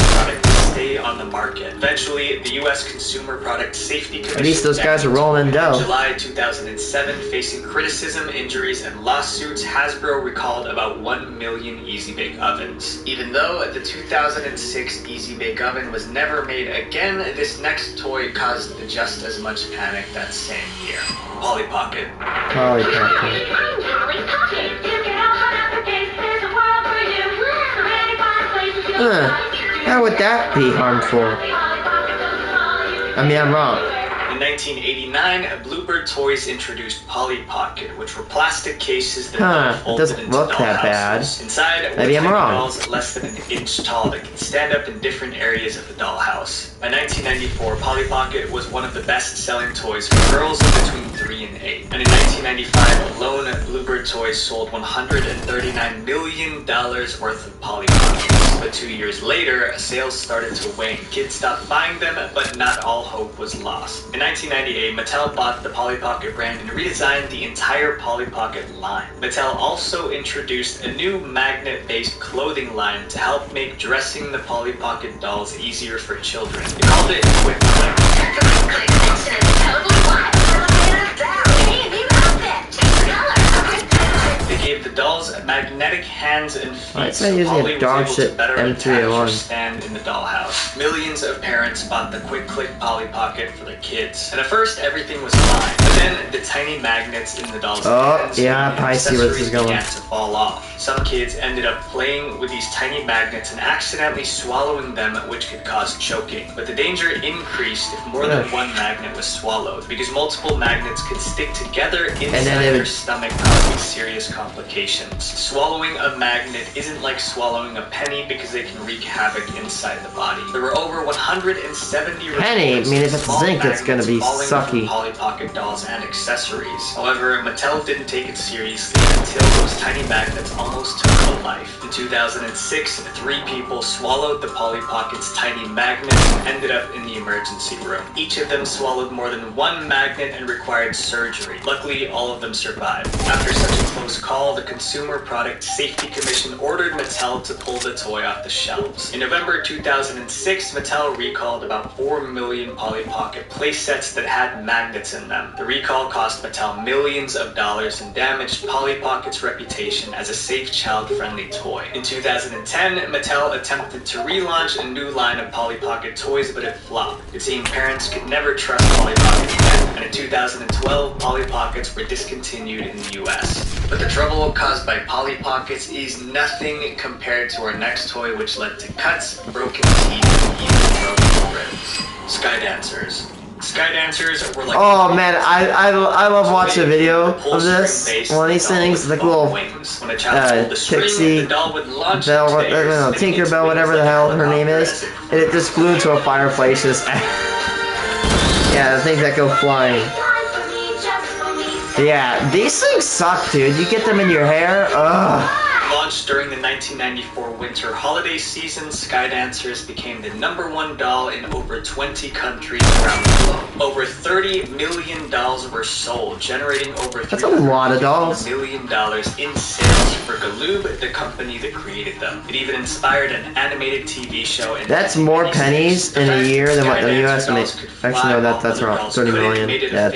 Stay on the market. Eventually, the U.S. Consumer Product Safety Commission. At least those guys are rolling in dough. In July 2007, facing criticism, injuries, and lawsuits, Hasbro recalled about 1 million Easy Bake Ovens. Even though the 2006 Easy Bake Oven was never made again, this next toy caused just as much panic that same year. Polly Pocket. Polly Pocket. How would that be harmful? I mean, I'm wrong. In 1989, Bluebird Toys introduced Polly Pocket, which were plastic cases that doesn't look that bad. Inside, maybe I'm wrong. Dolls less than an inch tall that can stand up in different areas of the dollhouse. By 1994, Polly Pocket was one of the best-selling toys for girls between 3 and 8. And in 1995 alone, Bluebird Toys sold $139 million worth of Polly Pockets. But 2 years later, sales started to wane. Kids stopped buying them, but not all hope was lost. In 1998, Mattel bought the Polly Pocket brand and redesigned the entire Polly Pocket line. Mattel also introduced a new magnet-based clothing line to help make dressing the Polly Pocket dolls easier for children. They called it Quick Click. doll's magnetic hands and feet, Why is so that using Polly a dog was able shit to better attach her M301? stand in the dollhouse. Millions of parents bought the Quick Click Polly Pocket for their kids, and at first everything was fine. But then the tiny magnets in the doll's hands yeah, I see where this is going. began to fall off. Some kids ended up playing with these tiny magnets and accidentally swallowing them, which could cause choking. But the danger increased if more than one magnet was swallowed, because multiple magnets could stick together inside your stomach, causing serious complications. Swallowing a magnet isn't like swallowing a penny because they can wreak havoc inside the body. There were over 170 Penny? I mean, if it's small zinc, it's gonna be magnets falling from sucky. Polly Pocket dolls and accessories. However, Mattel didn't take it seriously until those tiny magnets almost took a life. In 2006, 3 people swallowed the Polly Pocket's tiny magnets and ended up in the emergency room. Each of them swallowed more than 1 magnet and required surgery. Luckily, all of them survived. After such a close call, the Consumer Product Safety Commission ordered Mattel to pull the toy off the shelves. In November 2006, Mattel recalled about 4 million Polly Pocket playsets that had magnets in them. The recall cost Mattel millions of dollars and damaged Polly Pocket's reputation as a safe, child-friendly toy. In 2010, Mattel attempted to relaunch a new line of Polly Pocket toys, but it flopped. It seemed parents could never trust Polly Pockets again, and in 2012, Polly Pockets were discontinued in the US. But the trouble caused by Polly Pockets is nothing compared to our next toy, which led to cuts, broken teeth, and even broken ribs. Sky Dancers. Sky Dancers were like... Oh man, I love watching a video of this. One of these things, like little Pixie, Bell, Tinkerbell, whatever the hell her name is, and it just flew into a fireplace. Just yeah, the things that go flying. Yeah, these things suck, dude. You get them in your hair, ugh. Launched during the 1994 winter holiday season, Sky Dancers became the #1 doll in over 20 countries around the globe. Over 30 million dolls were sold, generating over That's a lot of $350 dolls. million in sales for Galoob, the company that created them. It even inspired an animated TV show. That's more pennies in a year than what the US makes. Actually, no, that's wrong. 30 million. Yeah,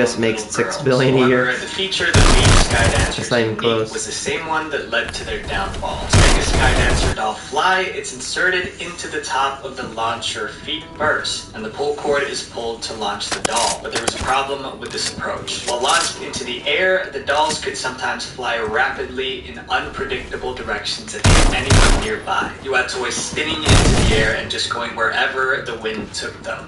US makes 6 billion a year. The feature that made Sky Dancers It's not even close. was the same one that led to their downfall. To make a Sky Dancer doll fly, it's inserted into the top of the launcher feet first, and the pull cord is pulled to launch the doll. But there was a problem with this approach. While launched into the air, the dolls could sometimes fly rapidly in unpredictable directions and hit anyone nearby. You had toys spinning into the air and just going wherever the wind took them.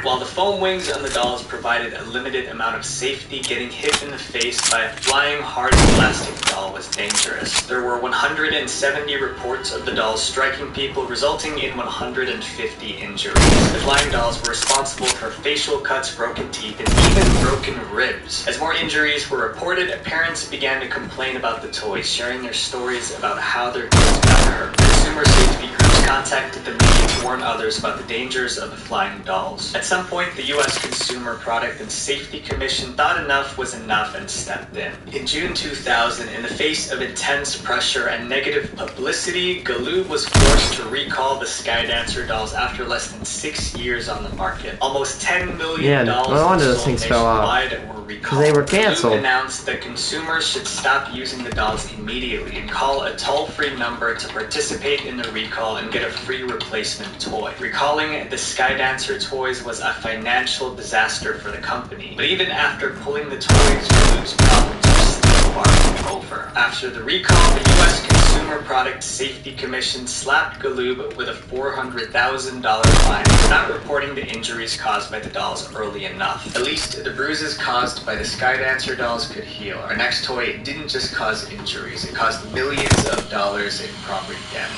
While the foam wings on the dolls provided a limited amount of safety, getting hit in the face by a flying hard plastic doll was dangerous. There were 170 reports of the dolls striking people, resulting in 150 injuries. The flying dolls were responsible for facial cuts, broken teeth, and even broken ribs. As more injuries were reported, parents began to complain about the toys, sharing their stories about how their kids got hurt. Consumer safety groups contacted the media to warn others about the dangers of the flying dolls. At some point, the U.S. Consumer Product and Safety Commission thought enough was enough and stepped in. In June 2000, in the face of intense pressure and negative publicity, Galoob was forced to recall the Sky Dancer dolls after less than 6 years on the market. Almost 10 million dolls no wonder those things fell off. were recalled. Because they were canceled. Galoob announced that consumers should stop using the dolls immediately and call a toll-free number to participate in the recall and get a free replacement toy. Recalling the Sky Dancer toys was a financial disaster for the company. But even after pulling the toys, Galoob's problems were still far from over. After the recall, the U.S. Consumer Product Safety Commission slapped Galoob with a $400,000 fine for not reporting the injuries caused by the dolls early enough. At least the bruises caused by the Sky Dancer dolls could heal. Our next toy didn't just cause injuries, it caused millions of dollars in property damage.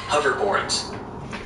Hoverboards.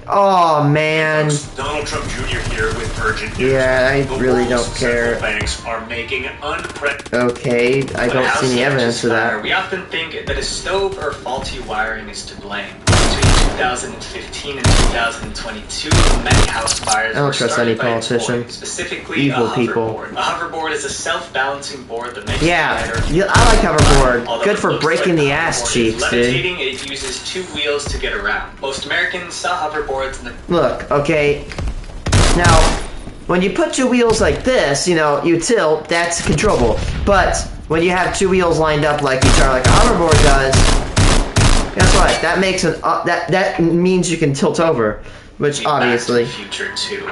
Oh man. Donald Trump Jr. here with urgent news. Yeah, I really don't care. Banks are making unprecedented. Okay, I don't see any evidence of that. We often think that a stove or faulty wiring is to blame. Between 2015 and 2022, many house fires I don't were trust started any by a politician. toy, specifically Evil a hoverboard. people. A hoverboard is a self-balancing board that makes Yeah, the rider yeah, I like hoverboard. Although Good it for looks breaking like the a ass hoverboard is cheeks, dude. levitating, it uses 2 wheels to get around. Most Americans saw hoverboards in the Look, okay. Now, when you put two wheels like this, you know, you tilt, that's controllable. But when you have two wheels lined up like a hoverboard does, guess what? That makes an that means you can tilt over, which obviously. Back to the Future 2.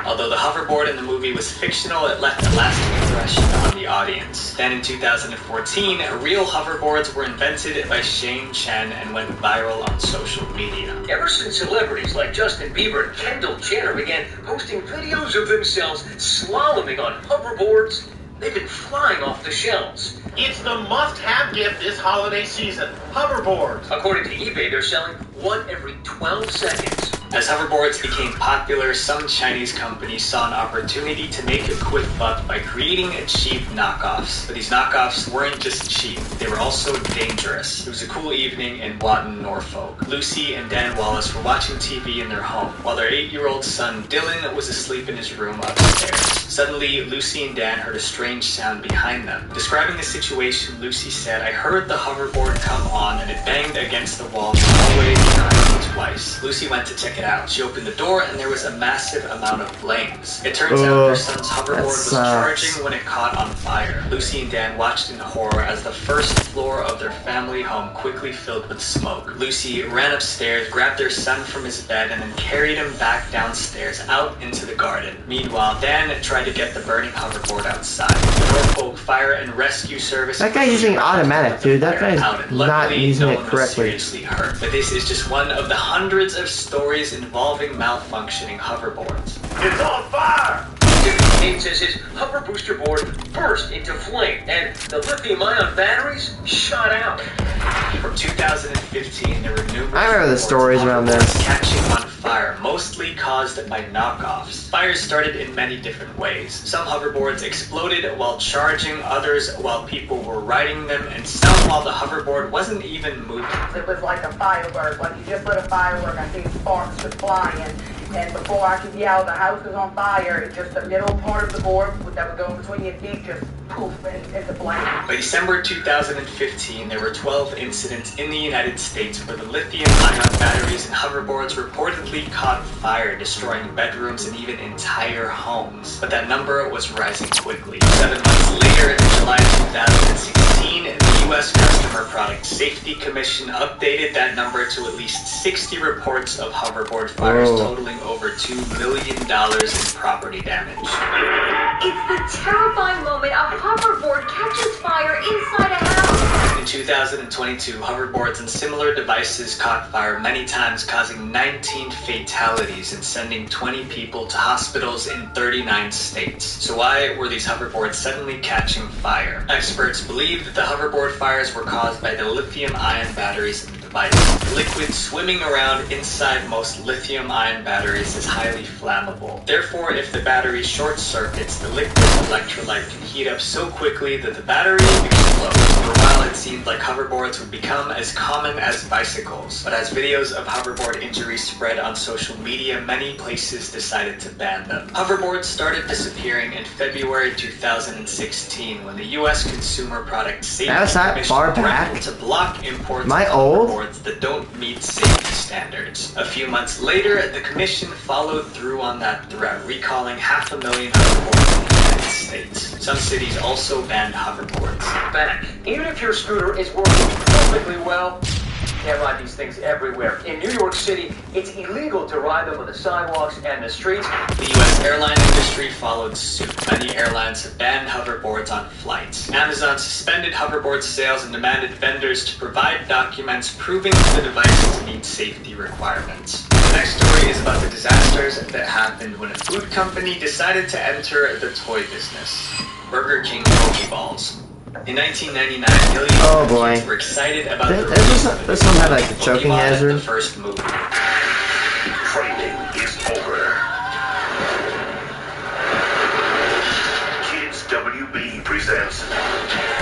Although the hoverboard in the movie was fictional, it left a lasting impression on the audience. Then in 2014, real hoverboards were invented by Shane Chen and went viral on social media. Ever since celebrities like Justin Bieber and Kendall Jenner began posting videos of themselves slaloming on hoverboards, they've been flying off the shelves. It's the must-have gift this holiday season. Hoverboards. According to eBay, they're selling one every 12 seconds. As hoverboards became popular, some Chinese companies saw an opportunity to make a quick buck by creating cheap knockoffs. But these knockoffs weren't just cheap, they were also dangerous. It was a cool evening in Watton, Norfolk. Lucy and Dan Wallace were watching TV in their home, while their 8-year-old son Dylan was asleep in his room upstairs. Suddenly, Lucy and Dan heard a strange sound behind them. Describing the situation, Lucy said, "I heard the hoverboard come on and it banged against the wall in the hallway behind me twice." Lucy went to check it out. She opened the door and there was a massive amount of flames. It turns out her son's hoverboard was charging when it caught on fire. Lucy and Dan watched in horror as the first floor of their family home quickly filled with smoke. Lucy ran upstairs, grabbed their son from his bed, and then carried him back downstairs out into the garden. Meanwhile, Dan tried to get the burning hoverboard outside. The Norfolk Fire and Rescue Service... That guy's using automatic, dude. That guy's not using it correctly. Seriously hurt. But this is just one of the hundreds of stories involving malfunctioning hoverboards. It's on fire! Kane says his hover booster board burst into flame and the lithium-ion batteries shot out. From 2015, there were numerous I remember the stories around this. Catching on fire, mostly caused by knockoffs. Fires started in many different ways. Some hoverboards exploded while charging, others while people were riding them, and some while the hoverboard wasn't even moving. It was like a firework, like you just lit a firework. I see sparks just flying. And before I could yell, the house was on fire. Just the middle part of the board that would go between your feet just poof into flame. By December 2015, there were 12 incidents in the United States where the lithium-ion batteries in hoverboards reportedly caught fire, destroying bedrooms and even entire homes. But that number was rising quickly. 7 months later, in July 2016, the U.S. Consumer Product Safety Commission updated that number to at least 60 reports of hoverboard fires, totaling over $2 million in property damage. It's the terrifying moment a hoverboard catches fire inside a house. In 2022, hoverboards and similar devices caught fire many times, causing 19 fatalities and sending 20 people to hospitals in 39 states. So why were these hoverboards suddenly catching fire? Experts believe that the hoverboard fires were caused by the lithium-ion batteries in the device. The liquid swimming around inside most lithium-ion batteries is highly flammable. Therefore, if the battery short circuits, the liquid electrolyte can heat up so quickly that the battery explodes. For a while, it seemed like hoverboards would become as common as bicycles. But as videos of hoverboard injuries spread on social media, many places decided to ban them. Hoverboards started disappearing in February 2016 when the U.S. Consumer Product Safety Commission threatened to block imports of hoverboards that don't meet safety standards. A few months later, the commission followed through on that threat, recalling 500,000 hoverboards in the United States. Some cities also banned hoverboards. Back. Even if your scooter is working perfectly well, you can't ride these things everywhere. In New York City, it's illegal to ride them on the sidewalks and the streets. The U.S. airline industry followed suit. Many airlines have banned hoverboards on flights. Amazon suspended hoverboard sales and demanded vendors to provide documents proving the devices meet safety requirements. The next story is about the disasters that happened when a food company decided to enter the toy business. Burger King Pokeballs. In 1999, millions of kids were excited about the release of this one had like a choking hazard. The first movie. Training is over. Kids WB presents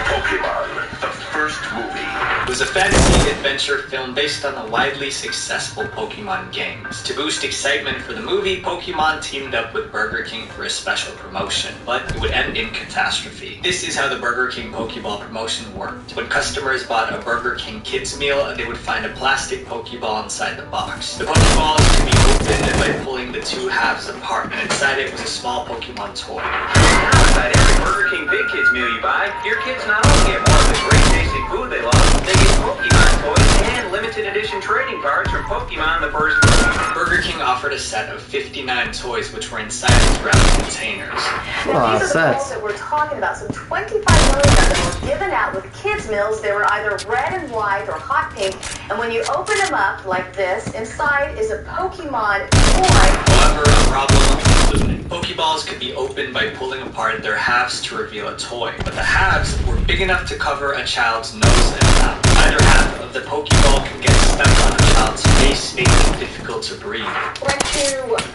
Pokemon, the first movie. It was a fantasy adventure film based on the widely successful Pokemon games. To boost excitement for the movie, Pokemon teamed up with Burger King for a special promotion, but it would end in catastrophe. This is how the Burger King Pokeball promotion worked. When customers bought a Burger King Kids meal, they would find a plastic Pokeball inside the box. The Pokeballs could be opened by pulling the two halves apart, and inside it was a small Pokemon toy. Now, inside every Burger King Big Kids meal you buy, your kids not only get more of the great tasting food they love, they get Pokemon toys and limited edition trading cards from Pokemon the first movie. Burger King offered a set of 59 toys which were inside of round containers. Now, these are the balls that we're talking about. So 25 million of them were given out with kids' meals. They were either red and white or hot pink. And when you open them up like this, inside is a Pokemon toy. However, a problem included. Pokeballs could be opened by pulling apart their halves to reveal a toy, but the halves were big enough to cover a child's nose and mouth. Either half of the Pokeball can get stuck on a child's face, making it difficult to breathe.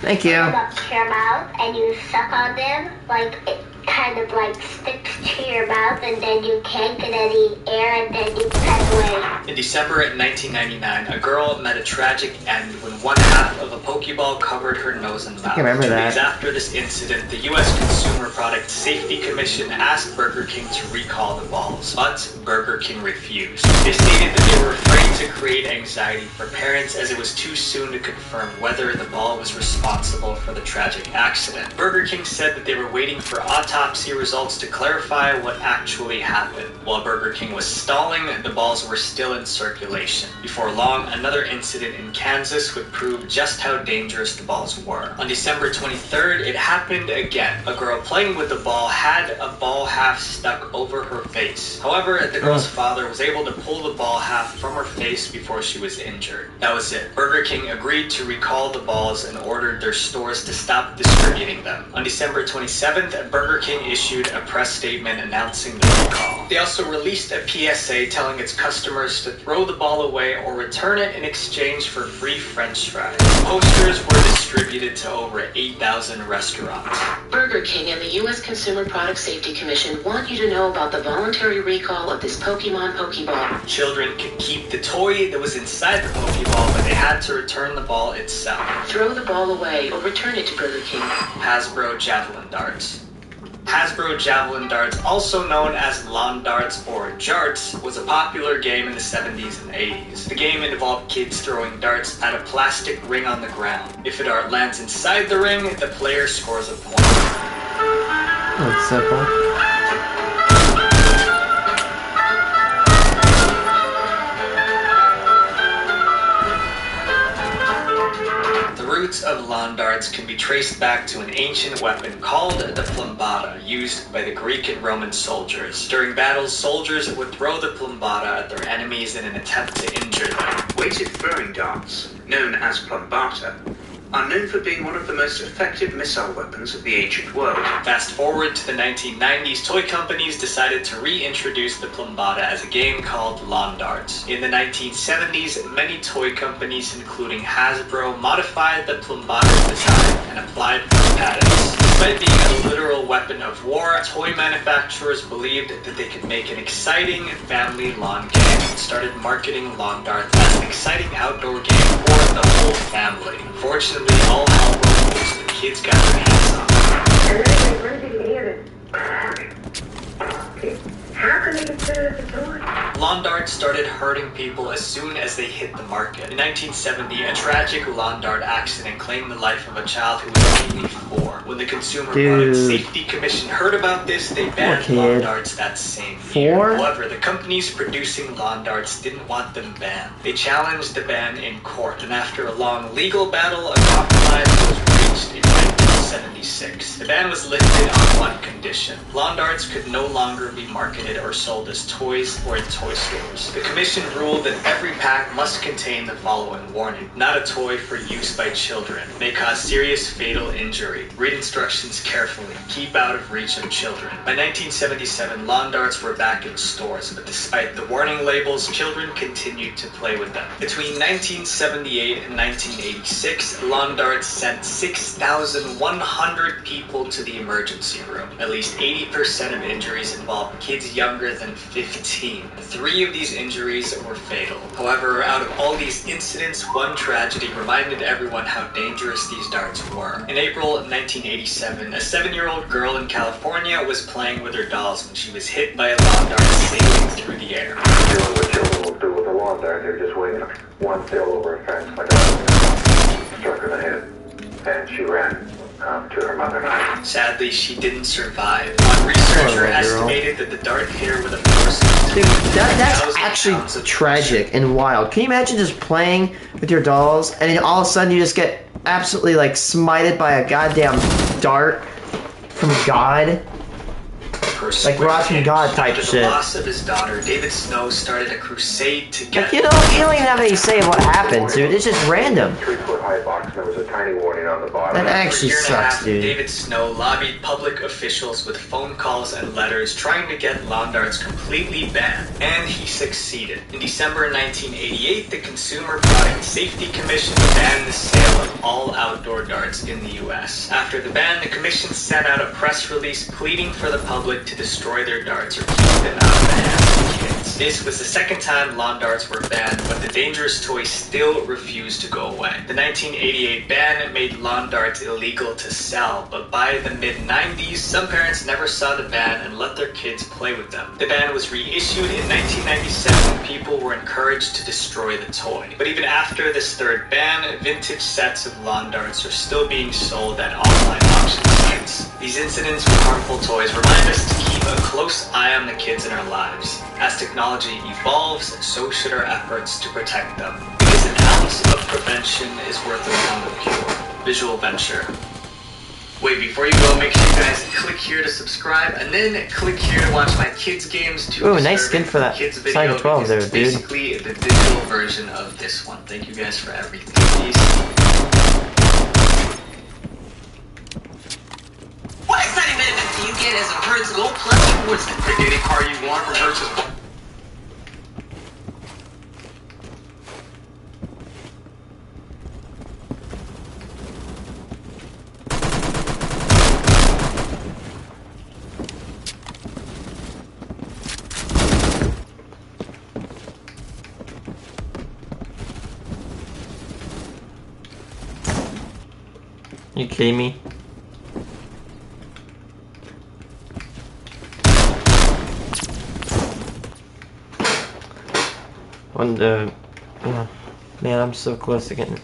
Thank you. Put them up to your mouth and you suck on them, like it kind of like sticks to your mouth, and then you can't get any air, and then you pass away. In December 1999, a girl met a tragic end when one half of a Pokeball covered her nose and mouth. I remember 2 that. days after this incident, the U.S. Consumer Product Safety Commission asked Burger King to recall the balls, but Burger King refused. They stated that they were afraid to create anxiety for parents as it was too soon to confirm whether the ball was responsible for the tragic accident. Burger King said that they were waiting for autopsy results to clarify what actually happened. While Burger King was stalling, the balls were still in circulation. Before long, another incident in Kansas would prove just how dangerous the balls were. On December 23rd, it happened again. A girl playing with the ball had a ball half stuck over her face. However, the girl's father was able to pull the ball half from her face before she was injured. That was it. Burger King agreed to recall the balls and ordered their stores to stop distributing them. On December 27th, Burger King issued a press statement announcing the recall. They also released a PSA telling its customers to throw the ball away or return it in exchange for free French fries. Posters were distributed to over 8,000 restaurants. Burger King and the U.S. Consumer Product Safety Commission want you to know about the voluntary recall of this Pokemon Pokeball. Children could keep the toy that was inside the Pokeball, but they had to return the ball itself. Throw the ball away or return it to Burger King. Hasbro Javelin Darts. Hasbro Javelin Darts, also known as Lawn Darts or Jarts, was a popular game in the 70s and 80s. The game involved kids throwing darts at a plastic ring on the ground. If a dart lands inside the ring, the player scores a point. That's simple. The roots of lawn darts can be traced back to an ancient weapon called the plumbata, used by the Greek and Roman soldiers. During battles, soldiers would throw the plumbata at their enemies in an attempt to injure them. Weighted throwing darts, known as plumbata, are known for being one of the most effective missile weapons of the ancient world. Fast forward to the 1990s, toy companies decided to reintroduce the plumbata as a game called Lawn Darts. In the 1970s, many toy companies, including Hasbro, modified the plumbata's design and applied for patents. Despite being a literal weapon of war, toy manufacturers believed that they could make an exciting family lawn game and started marketing Lawn Darts as an exciting outdoor game for the whole family. Unfortunately, all hell broke loose. The kids got their hands on it. Where did you hear it? How can you consider it a toy? Lawn darts started hurting people as soon as they hit the market. In 1970, a tragic lawn dart accident claimed the life of a child who was only 4. When the Consumer Product Safety Commission heard about this, they banned lawn darts that same year. However, the companies producing lawn darts didn't want them banned. They challenged the ban in court, and after a long legal battle, a compromise was reached in 1976. The ban was lifted on one condition. Lawn darts could no longer be marketed or sold as toys or in toy stores. The commission ruled that every pack must contain the following warning: not a toy for use by children. May cause serious fatal injury. Read instructions carefully. Keep out of reach of children. By 1977, lawn darts were back in stores, but despite the warning labels, children continued to play with them. Between 1978 and 1986, lawn darts sent 6,100 100 people to the emergency room. At least 80% of injuries involved kids younger than 15. 3 of these injuries were fatal. However, out of all these incidents, one tragedy reminded everyone how dangerous these darts were. In April 1987, a 7-year-old girl in California was playing with her dolls when she was hit by a lawn dart sailing through the air. Doing what children will do with a lawn dart, they're just waiting. One sailed over a fence like a struck her in the head, and she ran to her mother. Sadly, she didn't survive. One researcher estimated that the dart hit her with a force of Dude, that's actually tragic and wild. Can you imagine just playing with your dolls and then all of a sudden you just get absolutely like smited by a goddamn dart from God? Like watching God type shit. After the loss of his daughter, David Snow started a crusade to get... Like, you don't even have any say of what happened, dude. It's just random. 3-foot high box, and there was a tiny warning on the bottom. That actually sucks, dude. David Snow lobbied public officials with phone calls and letters trying to get lawn darts completely banned, and he succeeded. In December 1988, the Consumer Product Safety Commission banned the sale of all outdoor darts in the U.S. After the ban, the commission sent out a press release pleading for the public to destroy their darts or keep them out of the hands of kids. This was the second time lawn darts were banned, but the dangerous toy still refused to go away. The 1988 ban made lawn darts illegal to sell, but by the mid-90s, some parents never saw the ban and let their kids play with them. The ban was reissued in 1997 and people were encouraged to destroy the toy. But even after this third ban, vintage sets of lawn darts are still being sold at online auction sites. These incidents with harmful toys remind us to keep a close eye on the kids in our lives. As technology evolves, so should our efforts to protect them. Because an ounce of prevention is worth a pound of cure. Visual Venture. Wait, before you go, make sure you guys click here to subscribe, and then click here to watch my kids games. Ooh, nice skin for that kids Sonic video, 12 there, dude. Basically, the digital version of this one. Thank you guys for everything. Peace. What exciting benefits do you get as a Hertz Gold Plus rewards? Pick any car you want from Hertz's. You kidding me? Man, I'm so close to getting.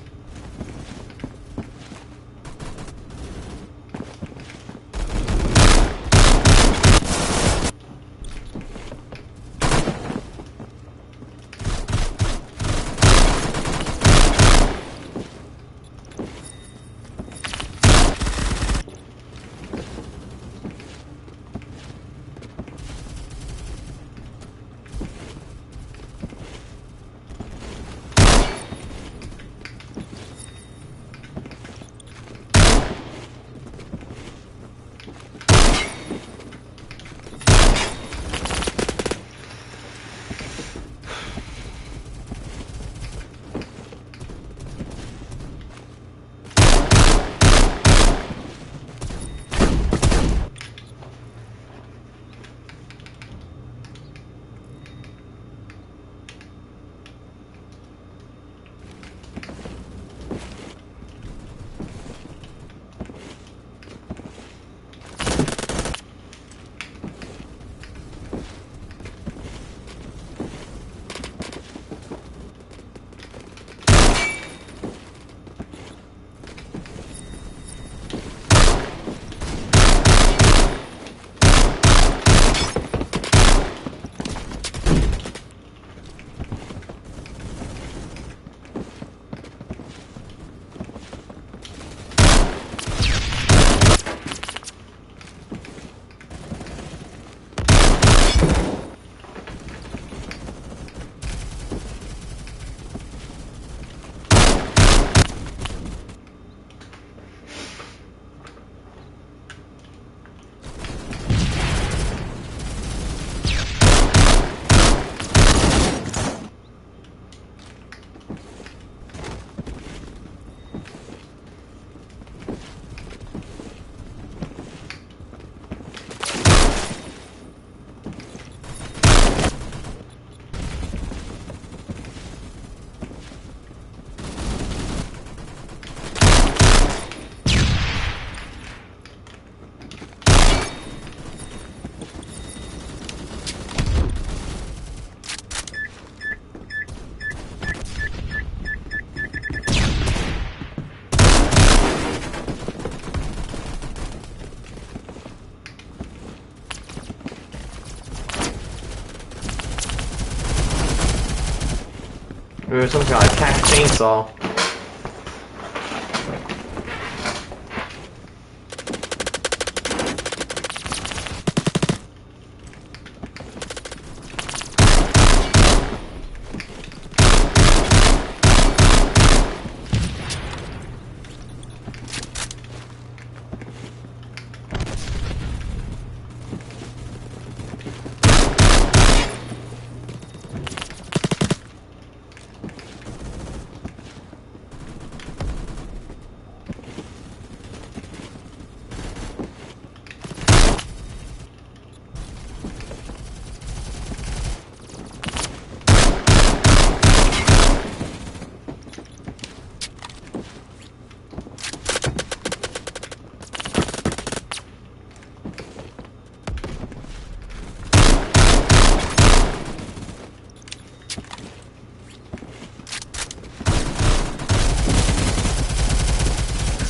Or some kind of cat chainsaw.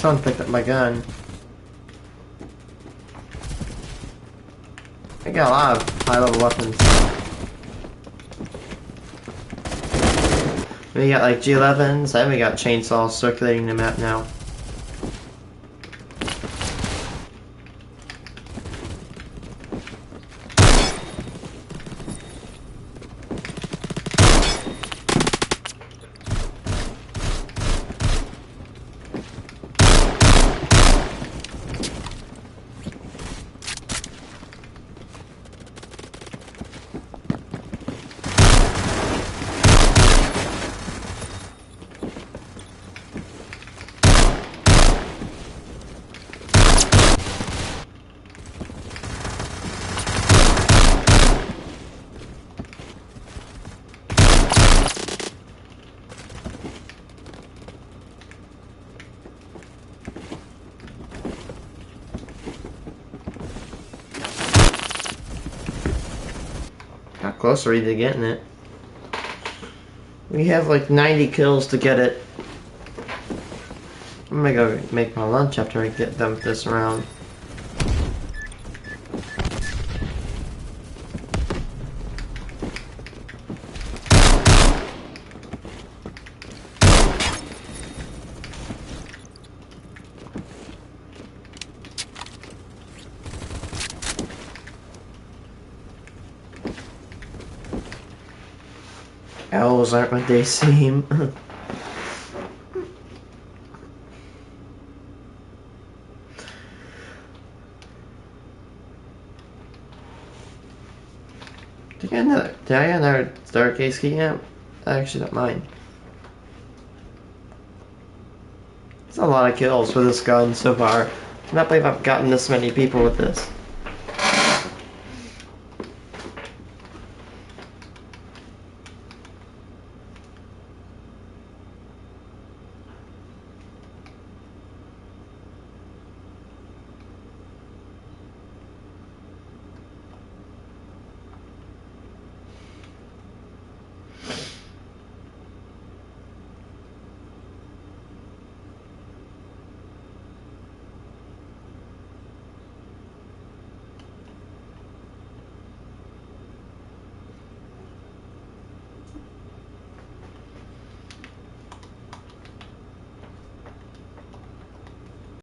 Someone picked up my gun. I got a lot of high-level weapons. We got like G11s, and we got chainsaws circulating the map now. How close are we to getting it? We have like 90 kills to get it. I'm gonna go make my lunch after I get done with this round. Owls aren't what they seem. Did I get another staircase key yet? I actually don't mind. It's a lot of kills for this gun so far. I cannot believe I've gotten this many people with this.